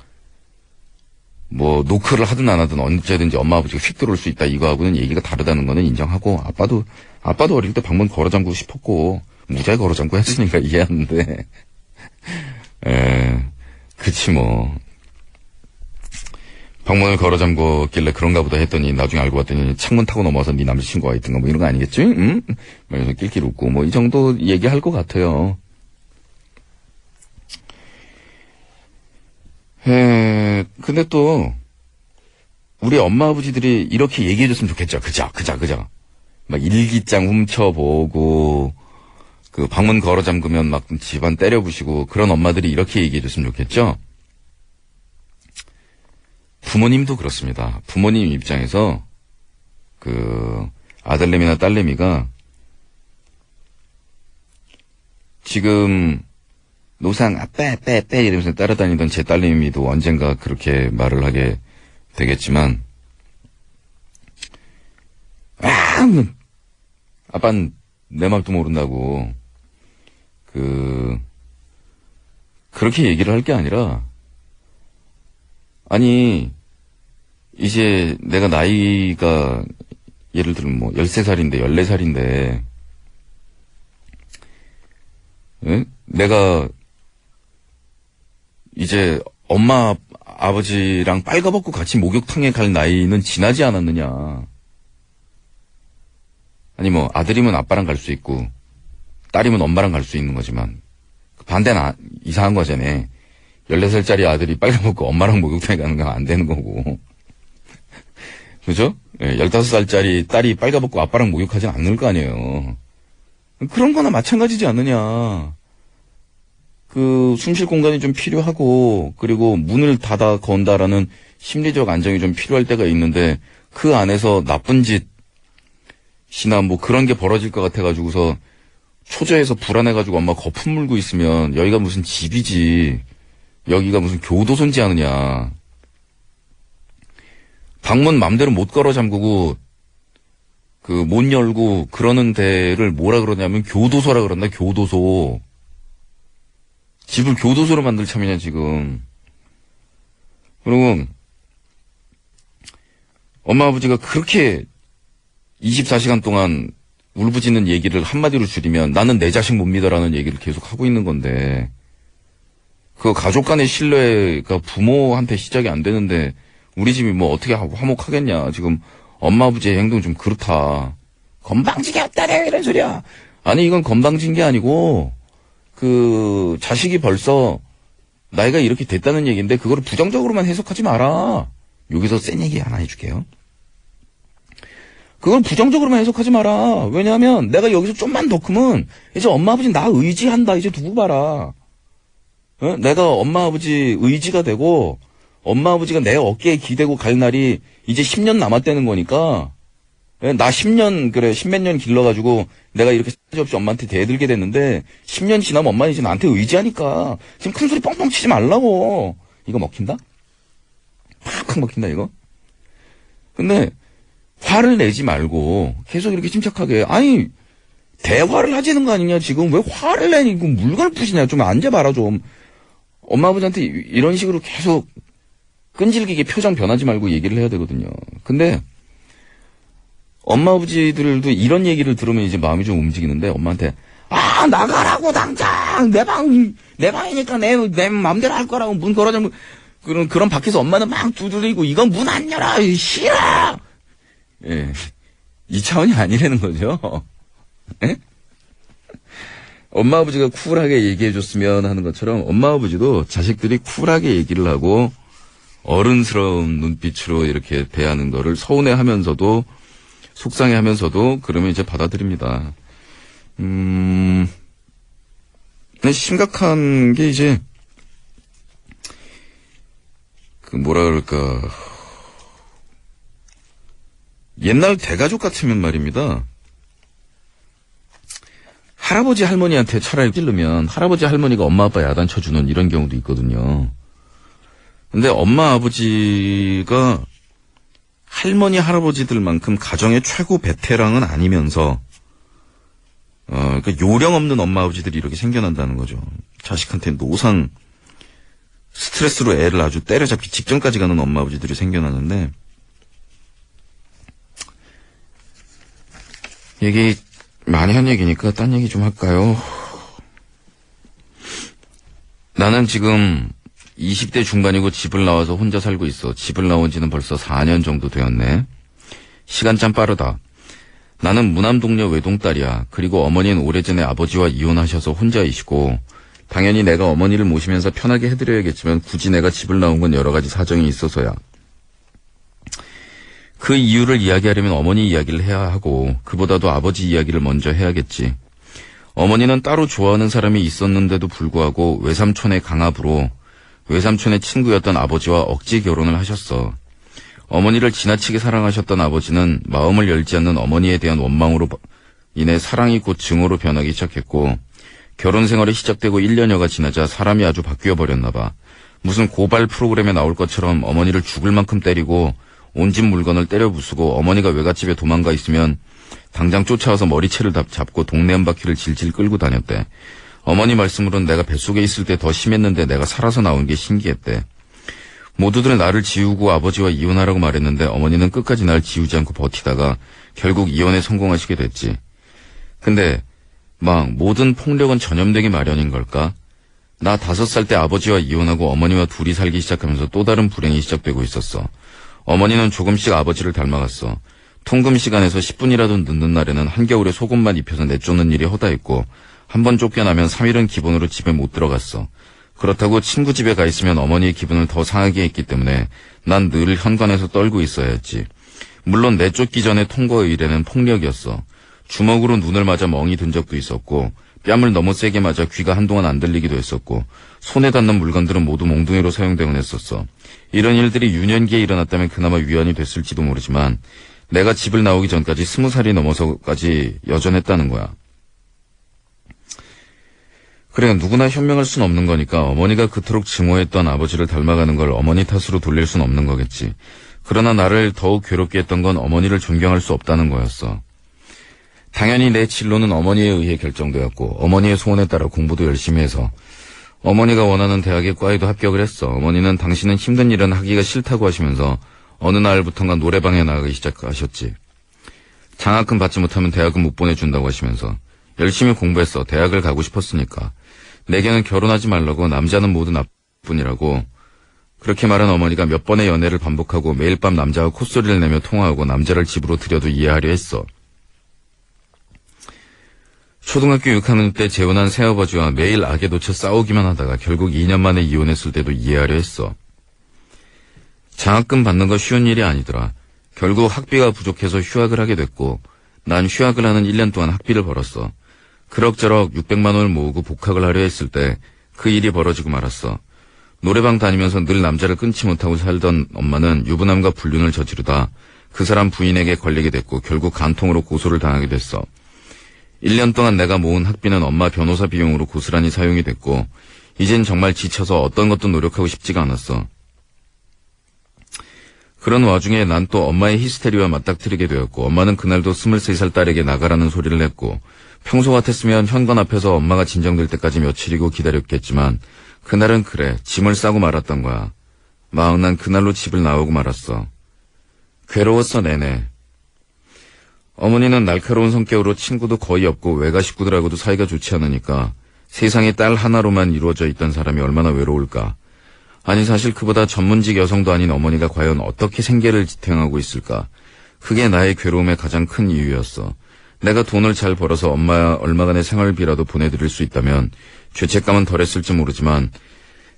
노크를 하든 안 하든 언제든지 엄마 아버지가 휙 들어올 수 있다 이거하고는 얘기가 다르다는 거는 인정하고 아빠도 어릴 때 방문 걸어 잠그고 싶었고 무지하게 걸어 잠그고 했으니까 이해하는데 그치 뭐. 방문을 걸어 잠궜길래 그런가 보다 했더니 나중에 알고 봤더니 창문 타고 넘어와서 네 남자친구가 있던가 이런 거 아니겠지? 응? 그래서 낄낄 웃고 이 정도 얘기할 것 같아요. 근데 또 우리 엄마 아버지들이 이렇게 얘기해줬으면 좋겠죠. 그죠? 막 일기장 훔쳐보고 그 방문 걸어 잠그면 막 집안 때려부시고 그런 엄마들이 이렇게 얘기해줬으면 좋겠죠. 부모님도 그렇습니다. 부모님 입장에서 그 아들내미나 딸내미가 지금 노상 빼 이러면서 따라다니던 제 딸내미도 언젠가 그렇게 말을 하게 되겠지만 아빠는 내 맘도 모른다고 그렇게 얘기를 할 게 아니라 아니 이제 내가 나이가 예를 들면 13살인데 14살인데 내가 이제 엄마 아버지랑 빨가벗고 같이 목욕탕에 갈 나이는 지나지 않았느냐. 아니 뭐 아들이면 아빠랑 갈 수 있고 딸이면 엄마랑 갈 수 있는 거지만 반대는 이상한 거잖아. 14살짜리 아들이 빨가벗고 엄마랑 목욕탕에 가는 건 안 되는 거고. 그죠? 15살짜리 딸이 빨가벗고 아빠랑 목욕하지 않을 거 아니에요. 그런 거나 마찬가지지 않느냐. 숨쉴 공간이 좀 필요하고, 그리고 문을 닫아 건다라는 심리적 안정이 좀 필요할 때가 있는데, 그 안에서 나쁜 짓이나 뭐 그런 게 벌어질 것 같아가지고서, 초조해서 불안해가지고 엄마 거품 물고 있으면, 여기가 무슨 집이지, 여기가 무슨 교도소인지 아느냐. 방문 맘대로 못 걸어 잠그고, 못 열고, 그러는 데를 뭐라 그러냐면, 교도소라 그런다, 교도소. 집을 교도소로 만들 참이냐, 지금. 그리고, 엄마 아버지가 그렇게 24시간 동안 울부짖는 얘기를 한마디로 줄이면 나는 내 자식 못 믿어라는 얘기를 계속 하고 있는 건데, 그 가족 간의 신뢰가 부모한테 시작이 안 되는데, 우리 집이 뭐 어떻게 화목하겠냐. 지금 엄마 아버지의 행동 좀 그렇다. 건방지게 없다래, 이런 소리야. 아니, 이건 건방진 게 아니고, 자식이 벌써 나이가 이렇게 됐다는 얘기인데, 그걸 부정적으로만 해석하지 마라. 여기서 센 얘기 하나 해줄게요. 그걸 부정적으로만 해석하지 마라. 왜냐하면 내가 여기서 좀만 더 크면 이제 엄마 아버지 나 의지한다. 이제 두고 봐라. 내가 엄마 아버지 의지가 되고 엄마 아버지가 내 어깨에 기대고 갈 날이 이제 10년 남았다는 거니까, 나 10년, 그래, 10몇 년 길러가지고 내가 이렇게 싸지 없이 엄마한테 대들게 됐는데, 10년 지나면 엄마는 이제 나한테 의지하니까, 지금 큰 소리 뻥뻥 치지 말라고. 이거 먹힌다? 팍팍 먹힌다, 이거? 근데, 화를 내지 말고, 계속 이렇게 침착하게, 아니, 대화를 하자는 거 아니냐, 지금. 왜 화를 내니? 물건을 푸시냐? 좀 앉아봐라, 좀. 엄마 아버지한테 이런 식으로 계속, 끈질기게 표정 변하지 말고 얘기를 해야 되거든요. 근데 엄마 아버지들도 이런 얘기를 들으면 이제 마음이 좀 움직이는데, 엄마한테 나가라고 당장 내 방이니까 내 마음대로 할 거라고 문 걸어줘. 그런 밖에서 엄마는 막 두드리고 이건 문 안 열어 싫어. 예, 이 차원이 아니라는 거죠. 예? 엄마 아버지가 쿨하게 얘기해줬으면 하는 것처럼 엄마 아버지도 자식들이 쿨하게 얘기를 하고 어른스러운 눈빛으로 이렇게 대하는 거를 서운해하면서도 속상해하면서도 그러면 이제 받아들입니다. 근데 심각한 게 이제 뭐라 그럴까, 옛날 대가족 같으면 말입니다. 할아버지 할머니한테 차라리 찔르면 할아버지 할머니가 엄마 아빠 야단쳐주는 이런 경우도 있거든요. 근데 엄마 아버지가 할머니 할아버지들만큼 가정의 최고 베테랑은 아니면서 그러니까 요령 없는 엄마 아버지들이 이렇게 생겨난다는 거죠. 자식한테 노상 스트레스로 애를 아주 때려잡기 직전까지 가는 엄마 아버지들이 생겨나는데, 얘기 많이 한 얘기니까 딴 얘기 좀 할까요? 나는 지금 20대 중반이고 집을 나와서 혼자 살고 있어. 집을 나온 지는 벌써 4년 정도 되었네. 시간 참 빠르다. 나는 무남동녀 외동딸이야. 그리고 어머니는 오래전에 아버지와 이혼하셔서 혼자이시고, 당연히 내가 어머니를 모시면서 편하게 해드려야겠지만 굳이 내가 집을 나온 건 여러 가지 사정이 있어서야. 그 이유를 이야기하려면 어머니 이야기를 해야 하고, 그보다도 아버지 이야기를 먼저 해야겠지. 어머니는 따로 좋아하는 사람이 있었는데도 불구하고 외삼촌의 강압으로 외삼촌의 친구였던 아버지와 억지 결혼을 하셨어. 어머니를 지나치게 사랑하셨던 아버지는 마음을 열지 않는 어머니에 대한 원망으로 인해 사랑이 곧 증오로 변하기 시작했고, 결혼 생활이 시작되고 1년여가 지나자 사람이 아주 바뀌어 버렸나 봐. 무슨 고발 프로그램에 나올 것처럼 어머니를 죽을 만큼 때리고 온 집 물건을 때려 부수고, 어머니가 외갓집에 도망가 있으면 당장 쫓아와서 머리채를 잡고 동네 한 바퀴를 질질 끌고 다녔대. 어머니 말씀으로는 내가 뱃속에 있을 때 더 심했는데 내가 살아서 나온 게 신기했대. 모두들은 나를 지우고 아버지와 이혼하라고 말했는데 어머니는 끝까지 날 지우지 않고 버티다가 결국 이혼에 성공하시게 됐지. 근데 막 모든 폭력은 전염되기 마련인 걸까? 나 5살 때 아버지와 이혼하고 어머니와 둘이 살기 시작하면서 또 다른 불행이 시작되고 있었어. 어머니는 조금씩 아버지를 닮아갔어. 통금 시간에서 10분이라도 늦는 날에는 한겨울에 속옷만 입혀서 내쫓는 일이 허다했고 한 번 쫓겨나면 3일은 기본으로 집에 못 들어갔어. 그렇다고 친구 집에 가 있으면 어머니의 기분을 더 상하게 했기 때문에 난 늘 현관에서 떨고 있어야 했지. 물론 내쫓기 전에 통거 의뢰는 폭력이었어. 주먹으로 눈을 맞아 멍이 든 적도 있었고 뺨을 너무 세게 맞아 귀가 한동안 안 들리기도 했었고 손에 닿는 물건들은 모두 몽둥이로 사용되곤 했었어. 이런 일들이 유년기에 일어났다면 그나마 위안이 됐을지도 모르지만 내가 집을 나오기 전까지 20살이 넘어서까지 여전했다는 거야. 그래, 누구나 현명할 순 없는 거니까 어머니가 그토록 증오했던 아버지를 닮아가는 걸 어머니 탓으로 돌릴 순 없는 거겠지. 그러나 나를 더욱 괴롭게 했던 건 어머니를 존경할 수 없다는 거였어. 당연히 내 진로는 어머니에 의해 결정되었고 어머니의 소원에 따라 공부도 열심히 해서 어머니가 원하는 대학의 과에도 합격을 했어. 어머니는 당신은 힘든 일은 하기가 싫다고 하시면서 어느 날부턴가 노래방에 나가기 시작하셨지. 장학금 받지 못하면 대학은 못 보내준다고 하시면서 열심히 공부했어. 대학을 가고 싶었으니까. 내게는 결혼하지 말라고, 남자는 모두 나뿐이라고. 그렇게 말한 어머니가 몇 번의 연애를 반복하고 매일 밤 남자와 콧소리를 내며 통화하고 남자를 집으로 들여도 이해하려 했어. 초등학교 6학년 때 재혼한 새아버지와 매일 악에 놓쳐 싸우기만 하다가 결국 2년 만에 이혼했을 때도 이해하려 했어. 장학금 받는 거 쉬운 일이 아니더라. 결국 학비가 부족해서 휴학을 하게 됐고 난 휴학을 하는 1년 동안 학비를 벌었어. 그럭저럭 600만 원을 모으고 복학을 하려 했을 때 그 일이 벌어지고 말았어. 노래방 다니면서 늘 남자를 끊지 못하고 살던 엄마는 유부남과 불륜을 저지르다 그 사람 부인에게 걸리게 됐고 결국 간통으로 고소를 당하게 됐어. 1년 동안 내가 모은 학비는 엄마 변호사 비용으로 고스란히 사용이 됐고 이젠 정말 지쳐서 어떤 것도 노력하고 싶지가 않았어. 그런 와중에 난 또 엄마의 히스테리와 맞닥뜨리게 되었고 엄마는 그날도 23살 딸에게 나가라는 소리를 했고 평소 같았으면 현관 앞에서 엄마가 진정될 때까지 며칠이고 기다렸겠지만 그날은 그래 짐을 싸고 말았던 거야. 난 그날로 집을 나오고 말았어. 괴로웠어 내내. 어머니는 날카로운 성격으로 친구도 거의 없고 외가 식구들하고도 사이가 좋지 않으니까 세상에 딸 하나로만 이루어져 있던 사람이 얼마나 외로울까. 아니 사실 그보다 전문직 여성도 아닌 어머니가 과연 어떻게 생계를 지탱하고 있을까. 그게 나의 괴로움의 가장 큰 이유였어. 내가 돈을 잘 벌어서 엄마 얼마간의 생활비라도 보내드릴 수 있다면 죄책감은 덜했을지 모르지만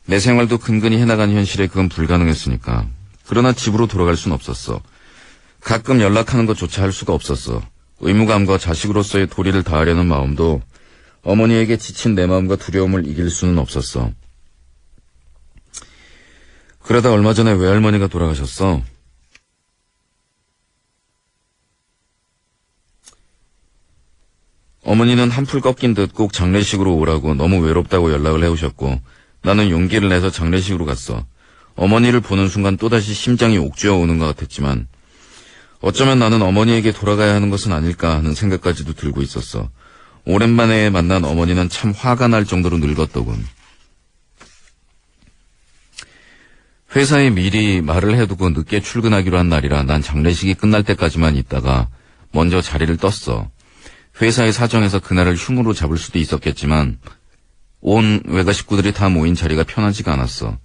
내 생활도 근근히 해나간 현실에 그건 불가능했으니까. 그러나 집으로 돌아갈 순 없었어. 가끔 연락하는 것조차 할 수가 없었어. 의무감과 자식으로서의 도리를 다하려는 마음도 어머니에게 지친 내 마음과 두려움을 이길 수는 없었어. 그러다 얼마 전에 외할머니가 돌아가셨어. 어머니는 한풀 꺾인 듯 꼭 장례식으로 오라고 너무 외롭다고 연락을 해오셨고 나는 용기를 내서 장례식으로 갔어. 어머니를 보는 순간 또다시 심장이 옥죄어 오는 것 같았지만 어쩌면 나는 어머니에게 돌아가야 하는 것은 아닐까 하는 생각까지도 들고 있었어. 오랜만에 만난 어머니는 참 화가 날 정도로 늙었더군. 회사에 미리 말을 해두고 늦게 출근하기로 한 날이라 난 장례식이 끝날 때까지만 있다가 먼저 자리를 떴어. 회사의 사정에서 그날을 흉으로 잡을 수도 있었겠지만 온 외가 식구들이 다 모인 자리가 편하지가 않았어.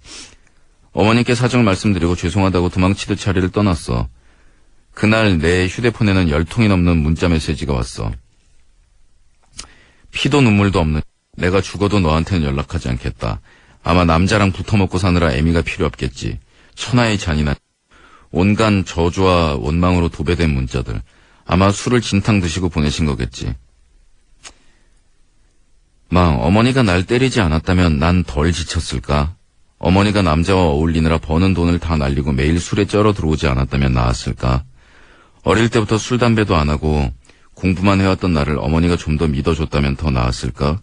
어머니께 사정을 말씀드리고 죄송하다고 도망치듯 자리를 떠났어. 그날 내 휴대폰에는 10통이 넘는 문자 메시지가 왔어. 피도 눈물도 없는 내가 죽어도 너한테는 연락하지 않겠다. 아마 남자랑 붙어먹고 사느라 애미가 필요 없겠지. 천하의 잔인한 온갖 저주와 원망으로 도배된 문자들. 아마 술을 진탕 드시고 보내신 거겠지. 어머니가 날 때리지 않았다면 난 덜 지쳤을까? 어머니가 남자와 어울리느라 버는 돈을 다 날리고 매일 술에 쩔어 들어오지 않았다면 나았을까? 어릴 때부터 술, 담배도 안 하고 공부만 해왔던 나를 어머니가 좀 더 믿어줬다면 더 나았을까?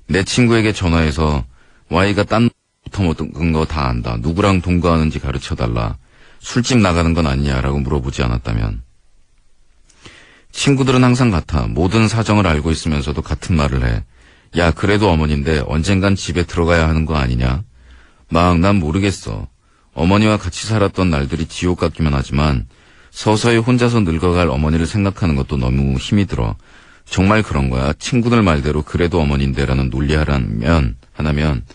내 친구에게 전화해서 Y가 딴 붙어먹은 거 다 안다. 누구랑 동거하는지 가르쳐달라. 술집 나가는 건 아니냐라고 물어보지 않았다면. 친구들은 항상 같아. 모든 사정을 알고 있으면서도 같은 말을 해. 야, 그래도 어머니인데 언젠간 집에 들어가야 하는 거 아니냐? 난 모르겠어. 어머니와 같이 살았던 날들이 지옥 같기만 하지만 서서히 혼자서 늙어갈 어머니를 생각하는 것도 너무 힘이 들어. 정말 그런 거야. 친구들 말대로 그래도 어머니인데라는 논리 하나면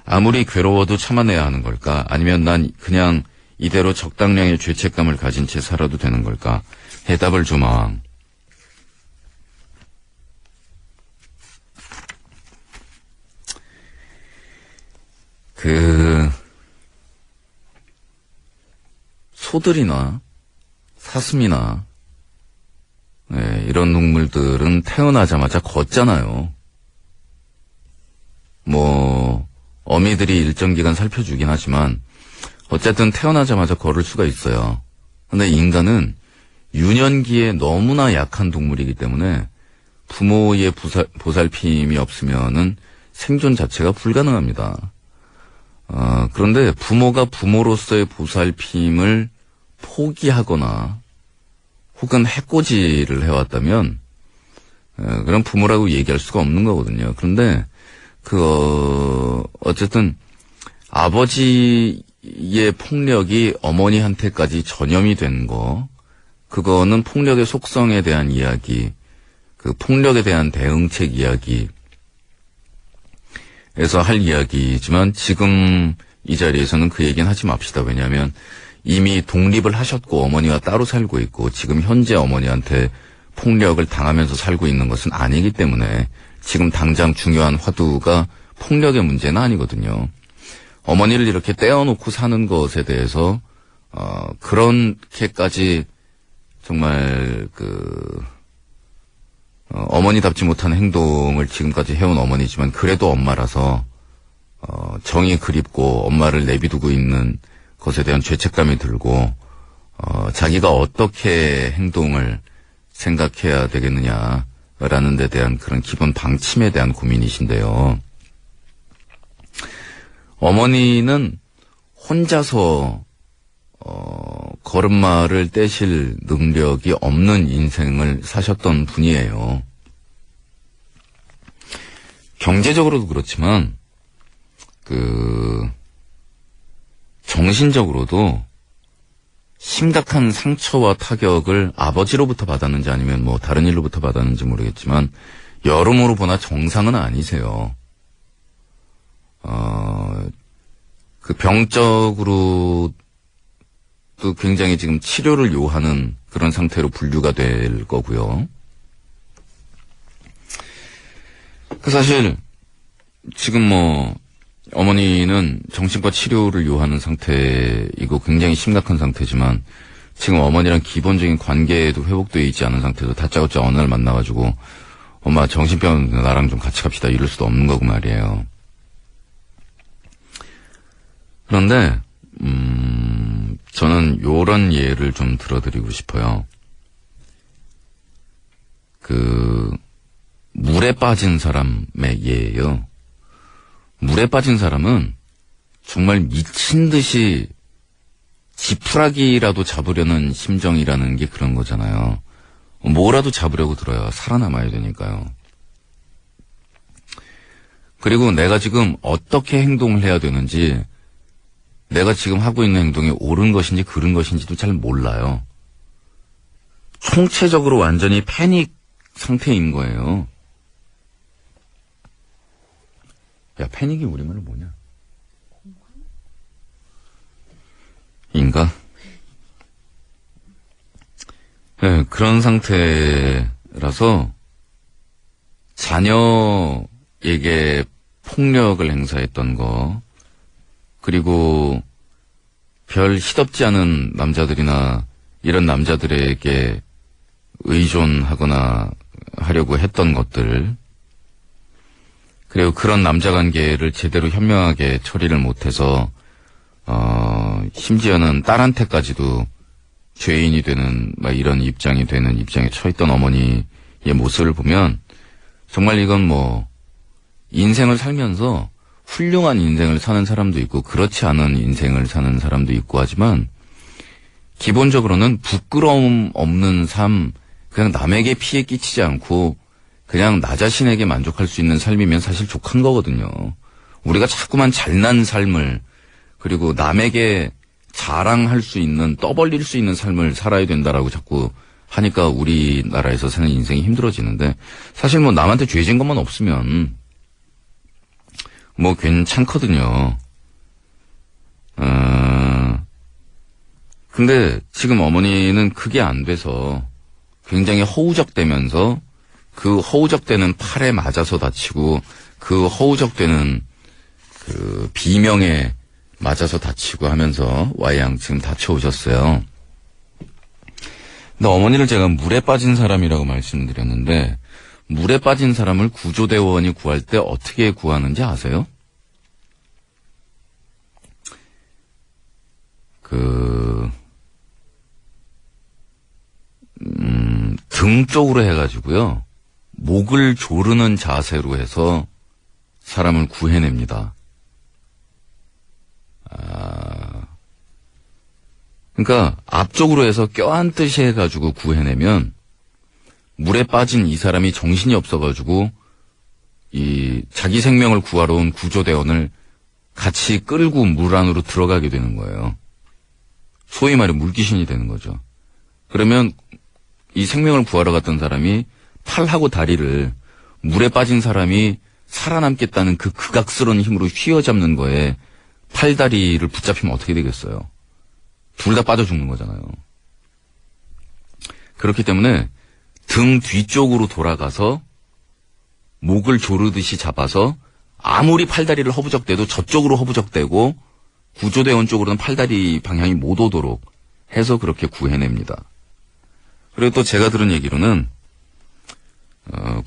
아무리 괴로워도 참아내야 하는 걸까? 아니면 난 그냥 이대로 적당량의 죄책감을 가진 채 살아도 되는 걸까? 해답을 주마. 소들이나 사슴이나 이런 동물들은 태어나자마자 걷잖아요. 어미들이 일정 기간 살펴주긴 하지만 어쨌든 태어나자마자 걸을 수가 있어요. 근데 인간은 유년기에 너무나 약한 동물이기 때문에 부모의 보살핌이 없으면은 생존 자체가 불가능합니다. 그런데 부모가 부모로서의 보살핌을 포기하거나 혹은 해코지를 해왔다면 그럼 부모라고 얘기할 수가 없는 거거든요. 그런데 어쨌든 아버지의 폭력이 어머니한테까지 전염이 된 거, 그거는 폭력의 속성에 대한 이야기, 그 폭력에 대한 대응책 이야기에서 할 이야기지만 지금 이 자리에서는 그 얘기는 하지 맙시다. 왜냐하면 이미 독립을 하셨고 어머니와 따로 살고 있고 지금 현재 어머니한테 폭력을 당하면서 살고 있는 것은 아니기 때문에 지금 당장 중요한 화두가 폭력의 문제는 아니거든요. 어머니를 이렇게 떼어놓고 사는 것에 대해서 그렇게까지 정말 어머니답지 못한 행동을 지금까지 해온 어머니지만 그래도 엄마라서 정이 그립고 엄마를 내비두고 있는 것에 대한 죄책감이 들고 자기가 어떻게 행동을 생각해야 되겠느냐라는 데 대한 그런 기본 방침에 대한 고민이신데요. 어머니는 혼자서 걸음마를 떼실 능력이 없는 인생을 사셨던 분이에요. 경제적으로도 그렇지만 정신적으로도 심각한 상처와 타격을 아버지로부터 받았는지 아니면 다른 일로부터 받았는지 모르겠지만 여러모로 보나 정상은 아니세요. 병적으로도 굉장히 지금 치료를 요하는 그런 상태로 분류가 될 거고요. 사실 지금 어머니는 정신과 치료를 요하는 상태이고 굉장히 심각한 상태지만 지금 어머니랑 기본적인 관계도 회복되어 있지 않은 상태에서 다짜고짜 어느 날 만나가지고 엄마 정신병 나랑 좀 같이 갑시다 이럴 수도 없는 거고 말이에요. 그런데 저는 요런 예를 좀 들어드리고 싶어요. 물에 빠진 사람의 예예요. 물에 빠진 사람은 정말 미친 듯이 지푸라기라도 잡으려는 심정이라는 게 그런 거잖아요. 뭐라도 잡으려고 들어요. 살아남아야 되니까요. 그리고 내가 지금 어떻게 행동을 해야 되는지, 내가 지금 하고 있는 행동이 옳은 것인지 그른 것인지도 잘 몰라요. 총체적으로 완전히 패닉 상태인 거예요. 야, 패닉이 우리말로 뭐냐? 인가? 네, 그런 상태라서 자녀에게 폭력을 행사했던 거, 그리고 별 시덥지 않은 남자들이나 이런 남자들에게 의존하거나 하려고 했던 것들, 그리고 그런 남자 관계를 제대로 현명하게 처리를 못해서 심지어는 딸한테까지도 죄인이 되는 이런 입장에 처했던 어머니의 모습을 보면 정말 이건 인생을 살면서 훌륭한 인생을 사는 사람도 있고 그렇지 않은 인생을 사는 사람도 있고 하지만 기본적으로는 부끄러움 없는 삶, 그냥 남에게 피해 끼치지 않고 그냥 나 자신에게 만족할 수 있는 삶이면 사실 족한 거거든요. 우리가 자꾸만 잘난 삶을, 그리고 남에게 자랑할 수 있는, 떠벌릴 수 있는 삶을 살아야 된다라고 자꾸 하니까 우리나라에서 사는 인생이 힘들어지는데, 사실 뭐 남한테 죄진 것만 없으면 뭐 괜찮거든요. 근데 지금 어머니는 그게 안 돼서 굉장히 허우적대면서 그 허우적대는 팔에 맞아서 다치고 그 허우적대는 그 비명에 맞아서 다치고 하면서 와이양 지금 다쳐오셨어요. 근데 어머니를 제가 물에 빠진 사람이라고 말씀드렸는데, 물에 빠진 사람을 구조대원이 구할 때 어떻게 구하는지 아세요? 등 쪽으로 해가지고요, 목을 조르는 자세로 해서 사람을 구해냅니다. 그러니까 앞쪽으로 해서 껴안듯이 해가지고 구해내면 물에 빠진 이 사람이 정신이 없어가지고 이 자기 생명을 구하러 온 구조대원을 같이 끌고 물 안으로 들어가게 되는 거예요. 소위 말해 물귀신이 되는 거죠. 그러면 이 생명을 구하러 갔던 사람이 팔하고 다리를 물에 빠진 사람이 살아남겠다는 그 극악스러운 힘으로 휘어잡는 거에 팔다리를 붙잡히면 어떻게 되겠어요? 둘 다 빠져 죽는 거잖아요. 그렇기 때문에 등 뒤쪽으로 돌아가서 목을 조르듯이 잡아서 아무리 팔다리를 허부적대도 저쪽으로 허부적대고 구조대원 쪽으로는 팔다리 방향이 못 오도록 해서 그렇게 구해냅니다. 그리고 또 제가 들은 얘기로는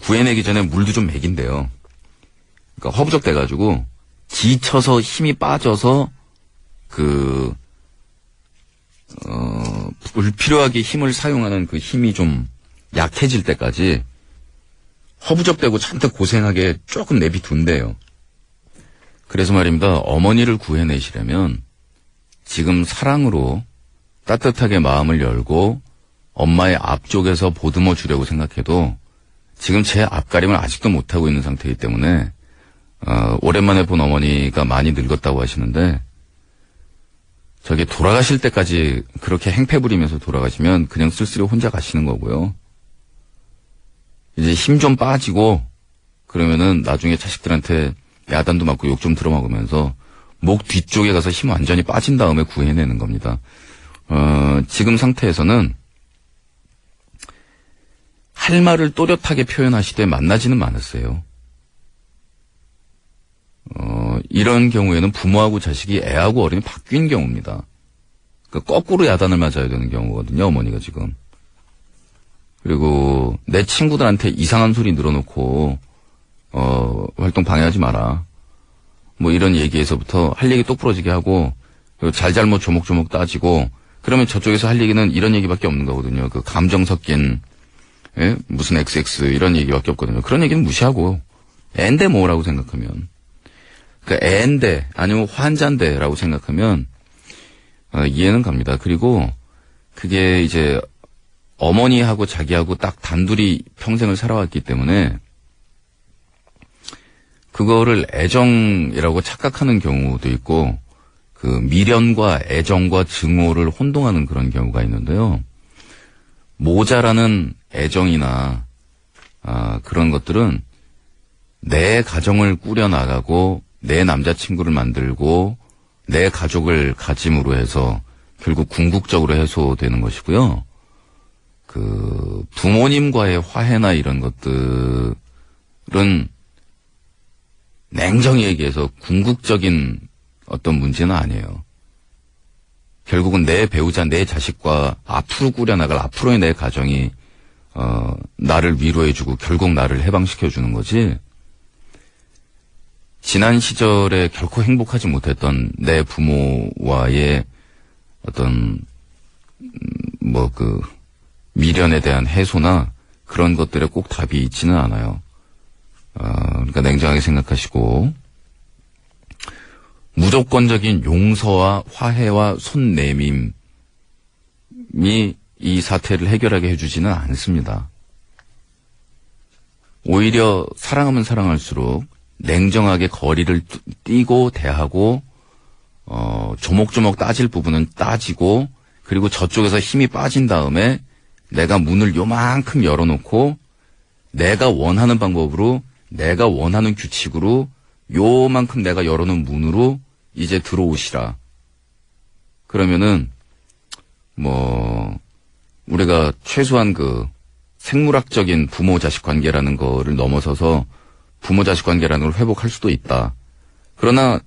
구해내기 전에 물도 좀 먹인대요. 그러니까 허부적대가지고 지쳐서 힘이 빠져서 불필요하게 힘을 사용하는 그 힘이 좀 약해질 때까지 허부적대고 잔뜩 고생하게 조금 내비둔대요. 그래서 말입니다. 어머니를 구해내시려면 지금 사랑으로 따뜻하게 마음을 열고 엄마의 앞쪽에서 보듬어 주려고 생각해도 지금 제 앞가림을 아직도 못하고 있는 상태이기 때문에 오랜만에 본 어머니가 많이 늙었다고 하시는데, 저기 돌아가실 때까지 그렇게 행패 부리면서 돌아가시면 그냥 쓸쓸히 혼자 가시는 거고요. 이제 힘 좀 빠지고 그러면은 나중에 자식들한테 야단도 맞고 욕 좀 들어먹으면서 목 뒤쪽에 가서 힘 완전히 빠진 다음에 구해내는 겁니다. 지금 상태에서는 할 말을 또렷하게 표현하시되 만나지는 않았어요. 이런 경우에는 부모하고 자식이 애하고 어른이 바뀐 경우입니다. 그러니까 거꾸로 야단을 맞아야 되는 경우거든요, 어머니가 지금. 그리고 내 친구들한테 이상한 소리 늘어놓고 활동 방해하지 마라. 뭐 이런 얘기에서부터 할 얘기 똑부러지게 하고, 그리고 잘잘못 조목조목 따지고, 그러면 저쪽에서 할 얘기는 이런 얘기밖에 없는 거거든요. 그 감정 섞인 무슨 XX 이런 얘기밖에 없거든요. 그런 얘기는 무시하고 애인데 뭐라고 생각하면, 그러니까 애인데 아니면 환자인데라고 생각하면 이해는 갑니다. 그리고 그게 이제 어머니하고 자기하고 딱 단둘이 평생을 살아왔기 때문에 그거를 애정이라고 착각하는 경우도 있고, 그 미련과 애정과 증오를 혼동하는 그런 경우가 있는데요. 모자라는 애정이나 그런 것들은 내 가정을 꾸려나가고 내 남자친구를 만들고 내 가족을 가짐으로 해서 결국 궁극적으로 해소되는 것이고요. 그 부모님과의 화해나 이런 것들은 냉정히 얘기해서 궁극적인 어떤 문제는 아니에요. 결국은 내 배우자, 내 자식과 앞으로 꾸려나갈 앞으로의 내 가정이 나를 위로해주고 결국 나를 해방시켜주는 거지, 지난 시절에 결코 행복하지 못했던 내 부모와의 어떤 미련에 대한 해소나 그런 것들에 꼭 답이 있지는 않아요. 그러니까 냉정하게 생각하시고 무조건적인 용서와 화해와 손내밈이 이 사태를 해결하게 해주지는 않습니다. 오히려 사랑하면 사랑할수록 냉정하게 거리를 띄고 대하고 조목조목 따질 부분은 따지고, 그리고 저쪽에서 힘이 빠진 다음에 내가 문을 요만큼 열어놓고 내가 원하는 방법으로 내가 원하는 규칙으로 요만큼 내가 열어놓은 문으로 이제 들어오시라. 그러면은 우리가 최소한 그 생물학적인 부모-자식 관계라는 거를 넘어서서 부모-자식 관계라는 걸 회복할 수도 있다. 그러나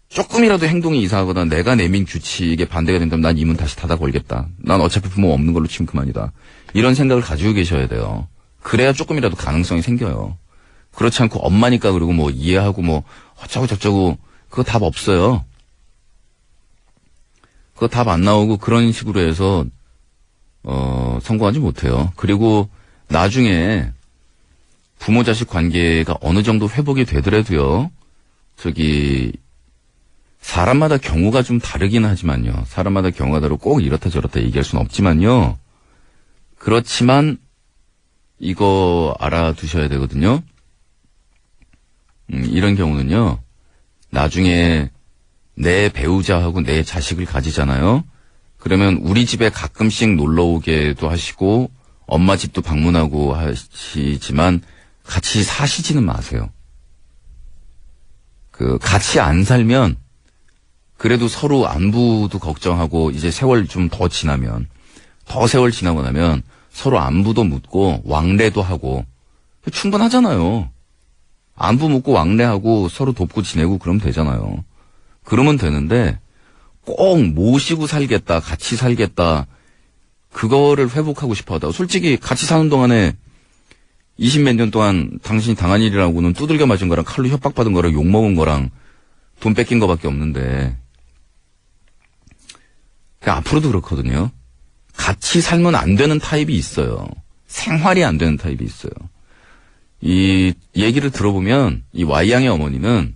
조금이라도 행동이 이상하거나 내가 내민 규칙에 반대가 된다면 난 이 문 다시 닫아 걸겠다. 난 어차피 부모 없는 걸로 치면 그만이다. 이런 생각을 가지고 계셔야 돼요. 그래야 조금이라도 가능성이 생겨요. 그렇지 않고 엄마니까 그리고 이해하고 어쩌고 저쩌고 그거 답 없어요. 그거 답 안 나오고 그런 식으로 해서 성공하지 못해요. 그리고 나중에 부모-자식 관계가 어느 정도 회복이 되더라도요. 사람마다 경우가 좀 다르긴 하지만요. 사람마다 경우가 다르고 꼭 이렇다 저렇다 얘기할 수는 없지만요. 그렇지만 이거 알아두셔야 되거든요. 이런 경우는요. 나중에 내 배우자하고 내 자식을 가지잖아요. 그러면 우리 집에 가끔씩 놀러 오게도 하시고 엄마 집도 방문하고 하시지만 같이 사시지는 마세요. 같이 안 살면 그래도 서로 안부도 걱정하고 이제 세월 좀 더 세월 지나고 나면 서로 안부도 묻고 왕래도 하고 충분하잖아요. 안부 묻고 왕래하고 서로 돕고 지내고 그러면 되잖아요. 그러면 되는데 꼭 모시고 살겠다, 같이 살겠다, 그거를 회복하고 싶어 하다가 솔직히 같이 사는 동안에 20몇 년 동안 당신이 당한 일이라고는 두들겨 맞은 거랑 칼로 협박받은 거랑 욕먹은 거랑 돈 뺏긴 거밖에 없는데 앞으로도 그렇거든요. 같이 살면 안 되는 타입이 있어요. 생활이 안 되는 타입이 있어요. 이 얘기를 들어보면 이 Y양의 어머니는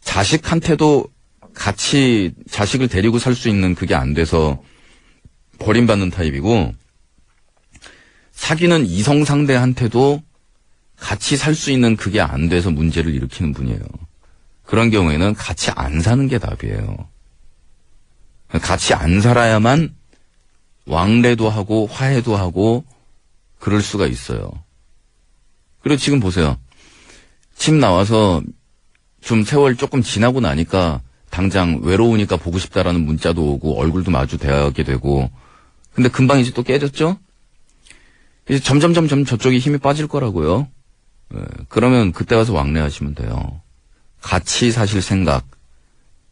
자식한테도 같이 자식을 데리고 살 수 있는 그게 안 돼서 버림받는 타입이고 사귀는 이성 상대한테도 같이 살 수 있는 그게 안 돼서 문제를 일으키는 분이에요. 그런 경우에는 같이 안 사는 게 답이에요. 같이 안 살아야만 왕래도 하고 화해도 하고 그럴 수가 있어요. 그리고 지금 보세요. 집 나와서 좀 세월 조금 지나고 나니까 당장 외로우니까 보고 싶다라는 문자도 오고 얼굴도 마주 대하게 되고 근데 금방 이제 또 깨졌죠? 이제 점점 저쪽이 힘이 빠질 거라고요. 그러면 그때 와서 왕래하시면 돼요. 같이 사실 생각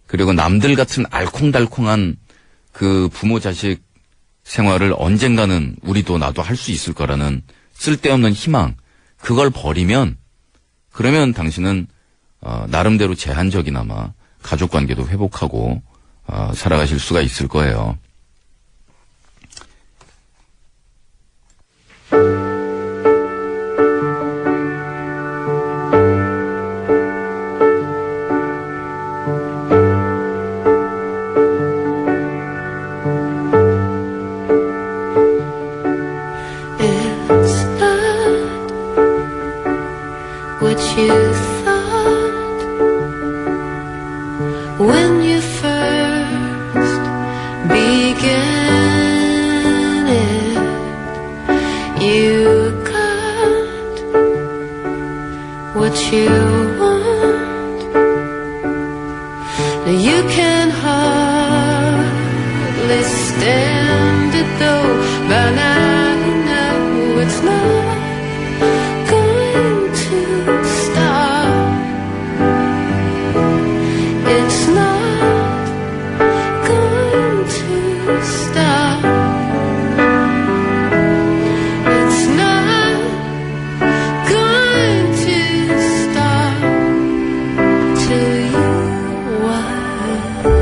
그리고 남들 같은 알콩달콩한 그 부모 자식 생활을 언젠가는 우리도 나도 할 수 있을 거라는 쓸데없는 희망 그걸 버리면 그러면 당신은 나름대로 제한적이나마 가족관계도 회복하고 살아가실 수가 있을 거예요. When you first began it, you got what you want. You can hardly stand it though. By now you know it's not going to stop. It's not going to stop. It's not going to stop till you are.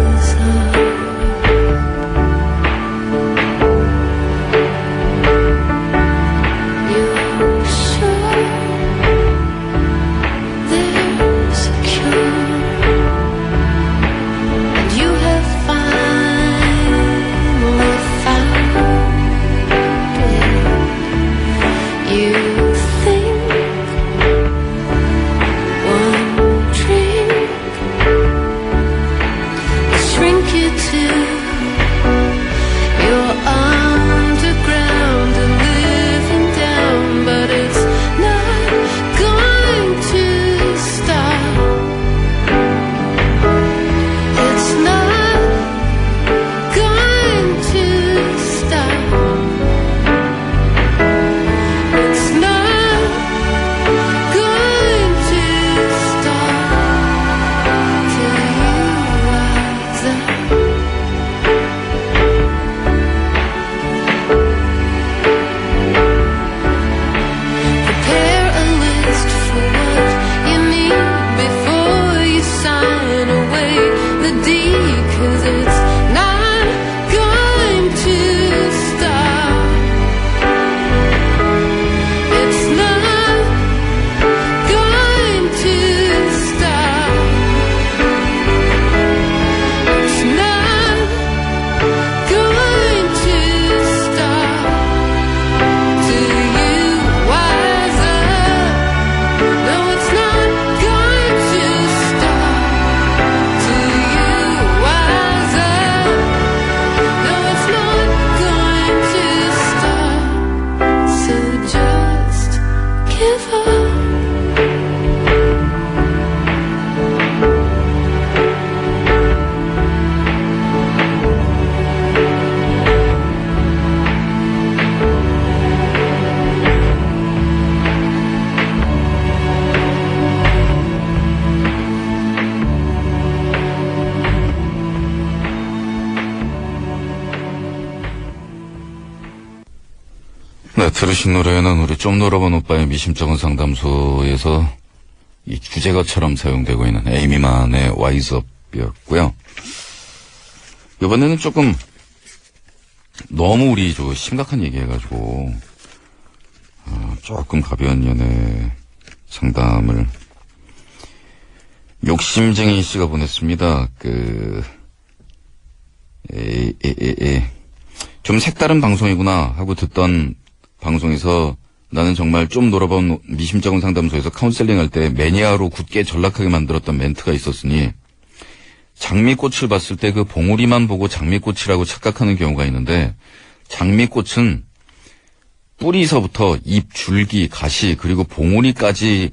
네, 들으신 노래는 우리 좀 놀아본 오빠의 미심쩍은 상담소에서 이 주제가처럼 사용되고 있는 에이미만의 와이즈업이었고요. 이번에는 조금 너무 우리 심각한 얘기 해가지고 조금 가벼운 연애 상담을 욕심쟁이 씨가 보냈습니다. 좀 색다른 방송이구나 하고 듣던 방송에서 나는 정말 좀 놀아본 미심쩍은 상담소에서 카운셀링 할 때 매니아로 굳게 전락하게 만들었던 멘트가 있었으니 장미꽃을 봤을 때 그 봉우리만 보고 장미꽃이라고 착각하는 경우가 있는데 장미꽃은 뿌리서부터 잎, 줄기, 가시 그리고 봉우리까지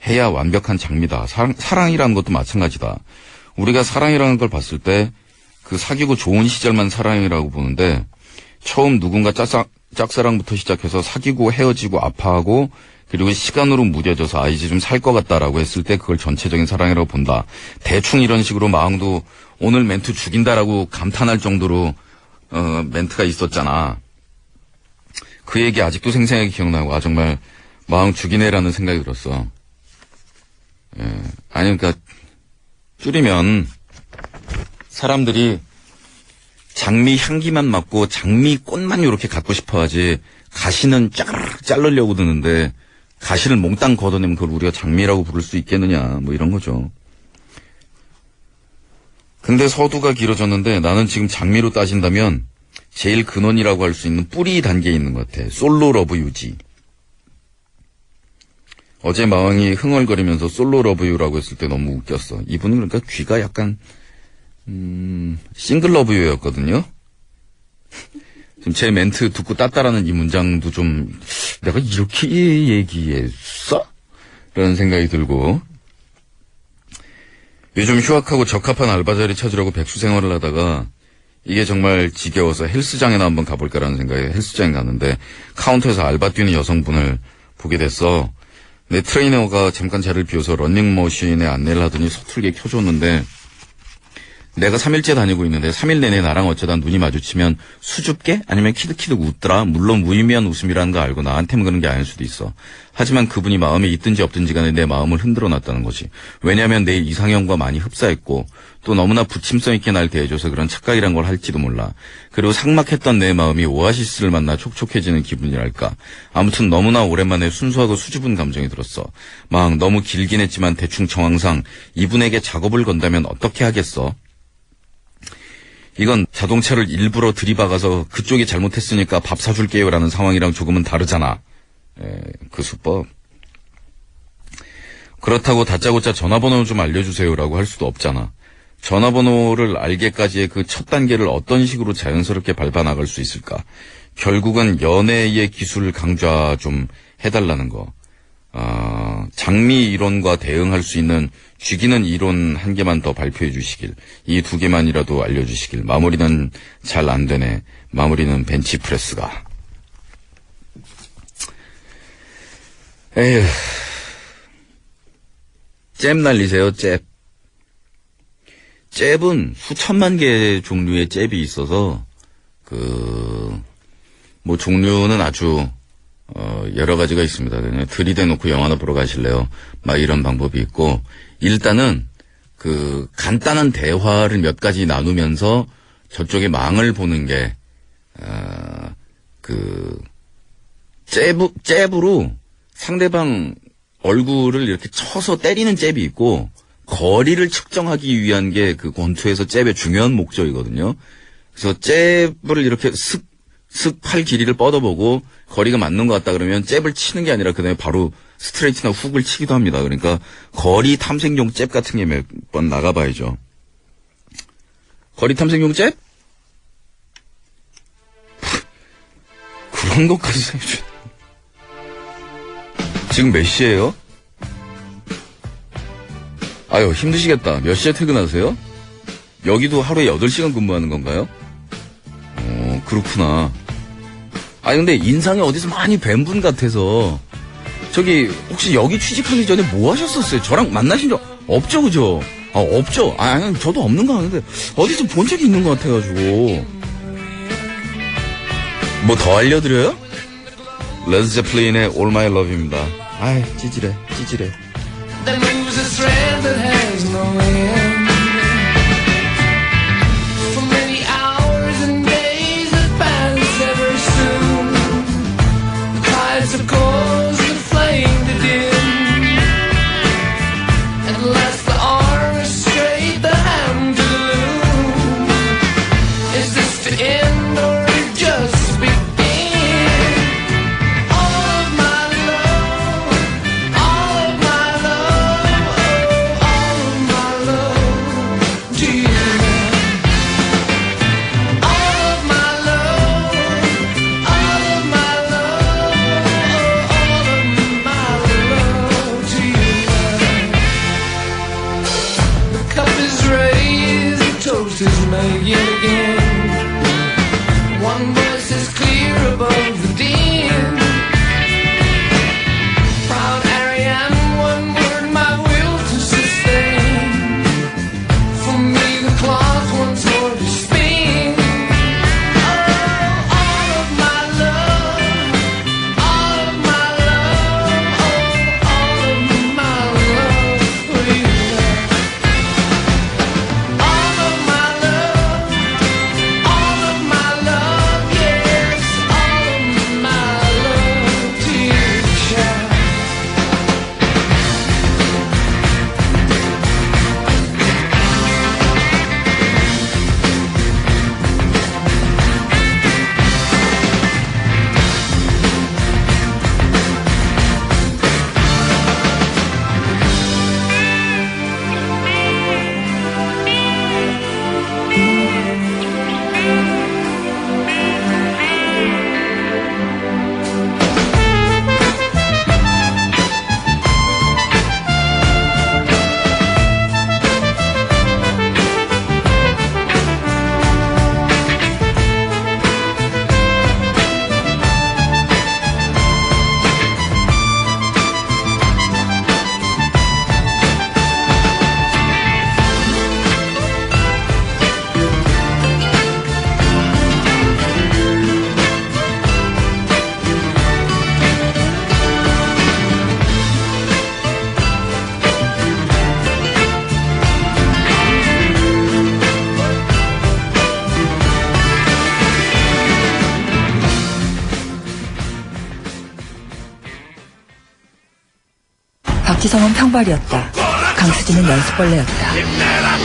해야 완벽한 장미다. 사랑이라는 것도 마찬가지다. 우리가 사랑이라는 걸 봤을 때 그 사귀고 좋은 시절만 사랑이라고 보는데 처음 누군가 짝사랑부터 시작해서 사귀고 헤어지고 아파하고 그리고 시간으로 무뎌져서 이제 좀 살 것 같다라고 했을 때 그걸 전체적인 사랑이라고 본다. 대충 이런 식으로 마왕도 오늘 멘트 죽인다라고 감탄할 정도로 멘트가 있었잖아. 그 얘기 아직도 생생하게 기억나고 정말 마왕 죽이네라는 생각이 들었어. 아니 그러니까 줄이면 사람들이 장미 향기만 맡고 장미 꽃만 이렇게 갖고 싶어하지 가시는 쫙 자르려고 드는데 가시를 몽땅 걷어내면 그걸 우리가 장미라고 부를 수 있겠느냐 뭐 이런 거죠. 근데 서두가 길어졌는데 나는 지금 장미로 따진다면 제일 근원이라고 할 수 있는 뿌리 단계에 있는 것 같아. 솔로 러브 유지. 어제 마왕이 흥얼거리면서 솔로 러브 유라고 했을 때 너무 웃겼어. 이분은 그러니까 귀가 약간 싱글 러브 유였거든요. 지금 제 멘트 듣고 따따라는 이 문장도 좀 내가 이렇게 얘기했어? 라는 생각이 들고 요즘 휴학하고 적합한 알바 자리 찾으려고 백수 생활을 하다가 이게 정말 지겨워서 헬스장에나 한번 가볼까라는 생각에 헬스장에 갔는데 카운터에서 알바 뛰는 여성분을 보게 됐어. 내 트레이너가 잠깐 자리를 비워서 러닝머신에 안내를 하더니 서툴게 켜줬는데 내가 3일째 다니고 있는데 3일 내내 나랑 어쩌다 눈이 마주치면 수줍게 아니면 키득키득 웃더라. 물론 무의미한 웃음이라는 거 알고 나한테만 그런 게 아닐 수도 있어. 하지만 그분이 마음에 있든지 없든지 간에 내 마음을 흔들어 놨다는 거지. 왜냐하면 내 이상형과 많이 흡사했고 또 너무나 부침성 있게 날 대해줘서 그런 착각이란 걸 할지도 몰라. 그리고 삭막했던 내 마음이 오아시스를 만나 촉촉해지는 기분이랄까. 아무튼 너무나 오랜만에 순수하고 수줍은 감정이 들었어. 막 너무 길긴 했지만 대충 정황상 이분에게 작업을 건다면 어떻게 하겠어? 이건 자동차를 일부러 들이박아서 그쪽이 잘못했으니까 밥 사줄게요 라는 상황이랑 조금은 다르잖아. 그 수법. 그렇다고 다짜고짜 전화번호 좀 알려주세요라고 할 수도 없잖아. 전화번호를 알게까지의 그 첫 단계를 어떤 식으로 자연스럽게 밟아나갈 수 있을까. 결국은 연애의 기술을 강좌 좀 해달라는 거. 장미 이론과 대응할 수 있는 쥐기는 이론 한 개만 더 발표해 주시길. 이 두 개만이라도 알려주시길. 마무리는 잘 안 되네. 마무리는 벤치프레스가. 에휴. 잽 날리세요, 잽. 잽은 수천만 개 종류의 잽이 있어서, 종류는 아주, 여러 가지가 있습니다. 그냥 들이대놓고 영화나 보러 가실래요? 막 이런 방법이 있고, 일단은, 간단한 대화를 몇 가지 나누면서 저쪽의 망을 보는 게, 잽으로 상대방 얼굴을 이렇게 쳐서 때리는 잽이 있고, 거리를 측정하기 위한 게 그 권투에서 잽의 중요한 목적이거든요. 그래서 잽을 이렇게 슥 팔 길이를 뻗어보고 거리가 맞는 것 같다 그러면 잽을 치는 게 아니라 그다음에 바로 스트레이트나 훅을 치기도 합니다. 그러니까 거리 탐색용 잽 같은 게 몇 번 나가봐야죠. 거리 탐색용 잽? 그런 것까지 생각해. 지금 몇 시예요? 아유, 힘드시겠다. 몇 시에 퇴근하세요? 여기도 하루에 8시간 근무하는 건가요? 그렇구나. 아니, 근데 인상이 어디서 많이 뵌 분 같아서. 저기, 혹시 여기 취직하기 전에 뭐 하셨었어요? 저랑 만나신 적 없죠, 그죠? 없죠? 아니, 저도 없는 거 아는데, 어디서 본 적이 있는 것 같아가지고. 뭐 더 알려드려요? 레드 제플린의 All My Love입니다. 아이, 찌질해. That moves a thread that has no end. For many hours and days that pass ever soon. The tides of cause the flame to dim. At last the arm is straight, the hand to the loom. Is this to end or just begin? Is made yet again. One voice is clear above the din. Proud Ariane, one word my will to sustain. For me the cloth once more to spin. Oh, all of my love, all of my love, oh, all of my love for you. 박지성은 평발이었다. 강수진은 연수벌레였다.